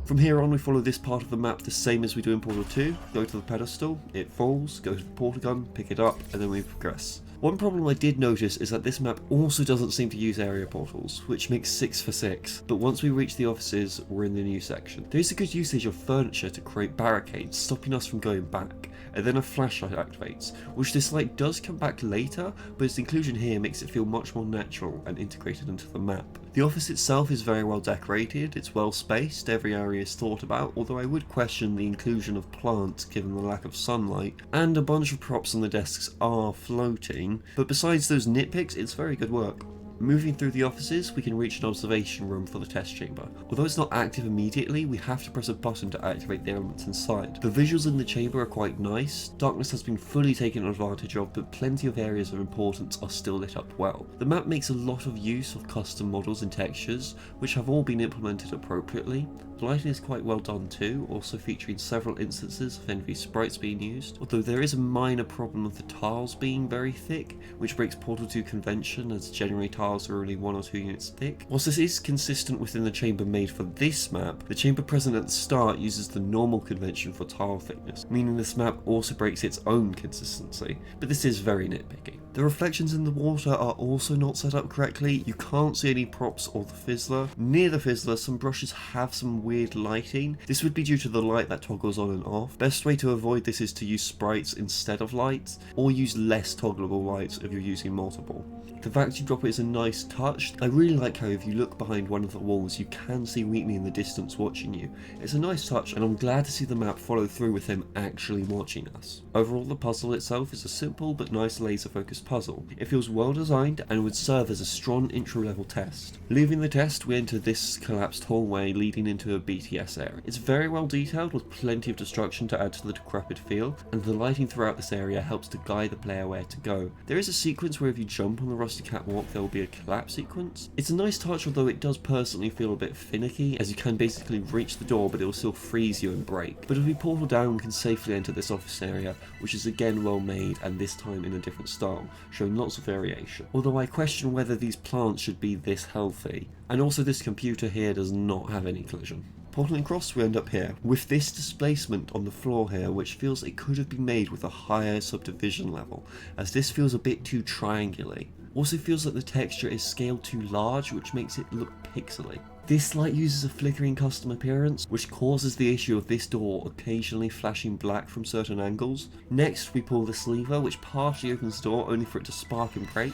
From here on we follow this part of the map the same as we do in Portal 2, go to the pedestal, it falls, go to the portal gun, pick it up, and then we progress. One problem I did notice is that this map also doesn't seem to use area portals, which makes 6 for 6, but once we reach the offices, we're in the new section. There is a good usage of furniture to create barricades, stopping us from going back, and then a flashlight activates, which this light does come back later, but its inclusion here makes it feel much more natural and integrated into the map. The office itself is very well decorated, it's well spaced, every area is thought about, although I would question the inclusion of plants given the lack of sunlight, and a bunch of props on the desks are floating, but besides those nitpicks, it's very good work. Moving through the offices, we can reach an observation room for the test chamber. Although it's not active immediately, we have to press a button to activate the elements inside. The visuals in the chamber are quite nice. Darkness has been fully taken advantage of, but plenty of areas of importance are still lit up well. The map makes a lot of use of custom models and textures, which have all been implemented appropriately. The lighting is quite well done too, also featuring several instances of envy sprites being used, although there is a minor problem of the tiles being very thick, which breaks Portal 2 convention as generally tiles are only 1 or 2 units thick. Whilst this is consistent within the chamber made for this map, the chamber present at the start uses the normal convention for tile thickness, meaning this map also breaks its own consistency, but this is very nitpicky. The reflections in the water are also not set up correctly. You can't see any props or the fizzler. Near the fizzler, some brushes have some weird lighting. This would be due to the light that toggles on and off. Best way to avoid this is to use sprites instead of lights, or use less toggleable lights if you're using multiple. The vacuum dropper is a nice touch. I really like how if you look behind one of the walls you can see Wheatley in the distance watching you. It's a nice touch, and I'm glad to see the map follow through with him actually watching us. Overall, the puzzle itself is a simple but nice laser focused puzzle. It feels well designed and would serve as a strong intro level test. Leaving the test, we enter this collapsed hallway leading into a BTS area. It's very well detailed with plenty of destruction to add to the Decrepit feel, and the lighting throughout this area helps to guide the player where to go. There is a sequence where if you jump on the rusty catwalk there will be a collapse sequence. It's a nice touch, although it does personally feel a bit finicky, as you can basically reach the door but it will still freeze you and break. But if we portal down we can safely enter this office area, which is again well made and this time in a different style, showing lots of variation. Although I question whether these plants should be this healthy, and also this computer here does not have any collision. Portaling across, we end up here, with this displacement on the floor here, which feels it could have been made with a higher subdivision level, as this feels a bit too triangular. Also feels like the texture is scaled too large, which makes it look pixely. This light uses a flickering custom appearance, which causes the issue of this door occasionally flashing black from certain angles. Next, we pull this lever, which partially opens the door only for it to spark and break.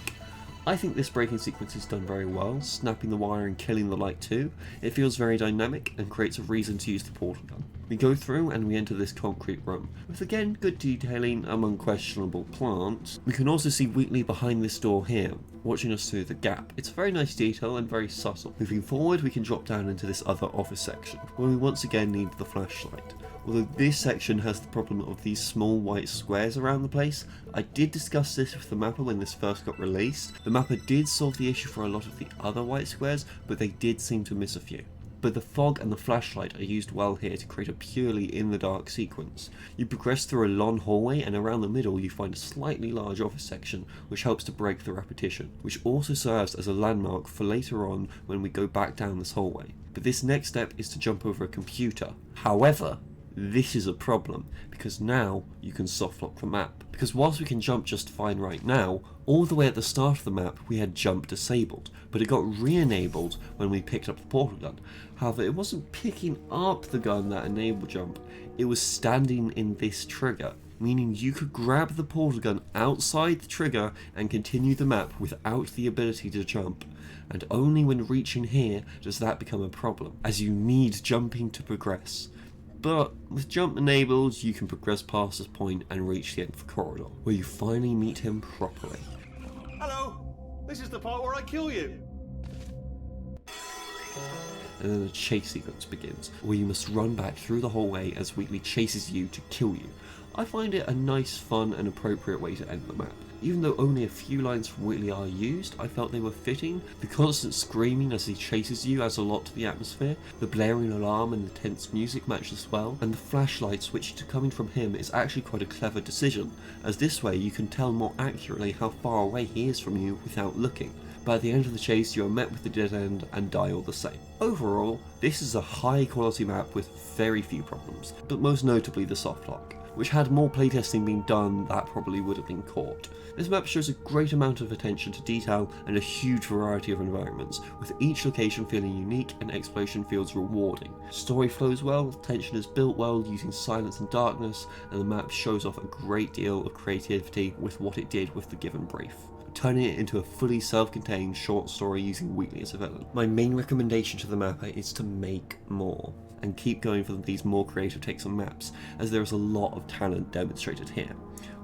I think this braking sequence is done very well, snapping the wire and killing the light too. It feels very dynamic and creates a reason to use the portal gun. We go through and we enter this concrete room, with again good detailing among questionable plants. We can also see Wheatley behind this door here, watching us through the gap. It's very nice detail and very subtle. Moving forward we can drop down into this other office section, where we once again need the flashlight. Although this section has the problem of these small white squares around the place. I did discuss this with the mapper when this first got released. The mapper did solve the issue for a lot of the other white squares, but they did seem to miss a few. But the fog and the flashlight are used well here to create a purely in the dark sequence. You progress through a long hallway, and around the middle you find a slightly large office section which helps to break the repetition, which also serves as a landmark for later on when we go back down this hallway. But this next step is to jump over a computer. However, this is a problem, because now you can softlock the map. Because whilst we can jump just fine right now, all the way at the start of the map we had jump disabled, but it got re-enabled when we picked up the portal gun. However, it wasn't picking up the gun that enabled jump, it was standing in this trigger, meaning you could grab the portal gun outside the trigger and continue the map without the ability to jump. And only when reaching here does that become a problem, as you need jumping to progress. But with jump enabled, you can progress past this point and reach the end of the corridor, where you finally meet him properly. Hello! This is the part where I kill you! And then the chase sequence begins, where you must run back through the hallway as Wheatley chases you to kill you. I find it a nice, fun and appropriate way to end the map. Even though only a few lines from Wheatley are used, I felt they were fitting. The constant screaming as he chases you adds a lot to the atmosphere, the blaring alarm and the tense music match as well, and the flashlight switch to coming from him is actually quite a clever decision, as this way you can tell more accurately how far away he is from you without looking. But at the end of the chase you are met with the dead end and die all the same. Overall, this is a high quality map with very few problems, but most notably the softlock, which had more playtesting being done that probably would have been caught. This map shows a great amount of attention to detail and a huge variety of environments, with each location feeling unique and exploration feels rewarding. Story flows well, tension is built well using silence and darkness, and the map shows off a great deal of creativity with what it did with the given brief, turning it into a fully self-contained short story using Wheatley as a villain. My main recommendation to the mapper is to make more, and keep going for these more creative takes on maps, as there is a lot of talent demonstrated here,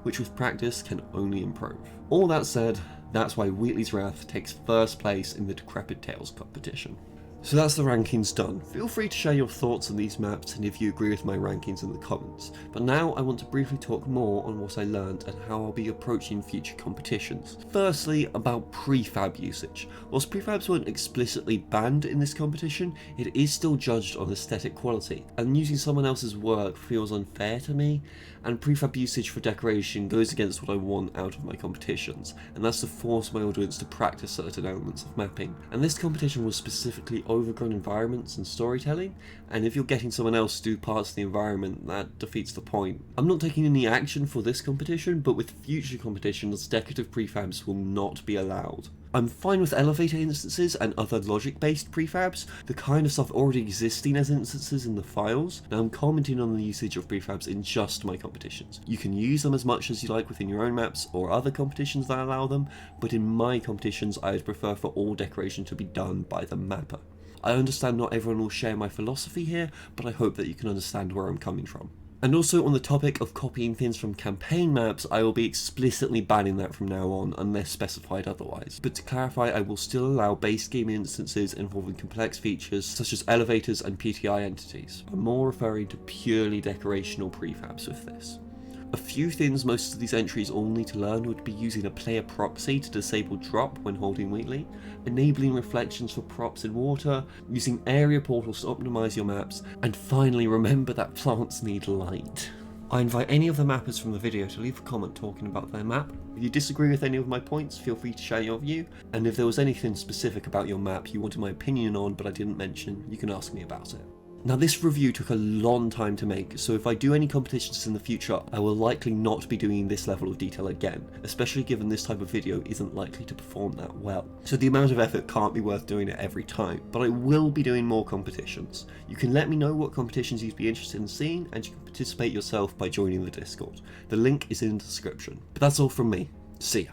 which with practice can only improve. All that said, that's why Wheatley's Wrath takes first place in the Decrepit Tales competition. So that's the rankings done. Feel free to share your thoughts on these maps and if you agree with my rankings in the comments. But now I want to briefly talk more on what I learned and how I'll be approaching future competitions. Firstly, about prefab usage. Whilst prefabs weren't explicitly banned in this competition, it is still judged on aesthetic quality, and using someone else's work feels unfair to me, and prefab usage for decoration goes against what I want out of my competitions, and that's to force my audience to practice certain elements of mapping. And this competition was specifically overgrown environments and storytelling, and if you're getting someone else to do parts of the environment, that defeats the point. I'm not taking any action for this competition, but with future competitions, decorative prefabs will not be allowed. I'm fine with elevator instances and other logic-based prefabs, the kind of stuff already existing as instances in the files. Now I'm commenting on the usage of prefabs in just my competitions. You can use them as much as you like within your own maps or other competitions that allow them, but in my competitions I would prefer for all decoration to be done by the mapper. I understand not everyone will share my philosophy here, but I hope that you can understand where I'm coming from. And also on the topic of copying things from campaign maps, I will be explicitly banning that from now on unless specified otherwise. But to clarify, I will still allow base game instances involving complex features such as elevators and PTI entities. I'm more referring to purely decorational prefabs with this. A few things most of these entries all need to learn would be using a player proxy to disable drop when holding Wheatley, enabling reflections for props in water, using area portals to optimise your maps, and finally remember that plants need light. I invite any of the mappers from the video to leave a comment talking about their map. If you disagree with any of my points, feel free to share your view, and if there was anything specific about your map you wanted my opinion on but I didn't mention, you can ask me about it. Now this review took a long time to make, so if I do any competitions in the future, I will likely not be doing this level of detail again, especially given this type of video isn't likely to perform that well. So the amount of effort can't be worth doing it every time, but I will be doing more competitions. You can let me know what competitions you'd be interested in seeing, and you can participate yourself by joining the Discord. The link is in the description. But that's all from me. See ya.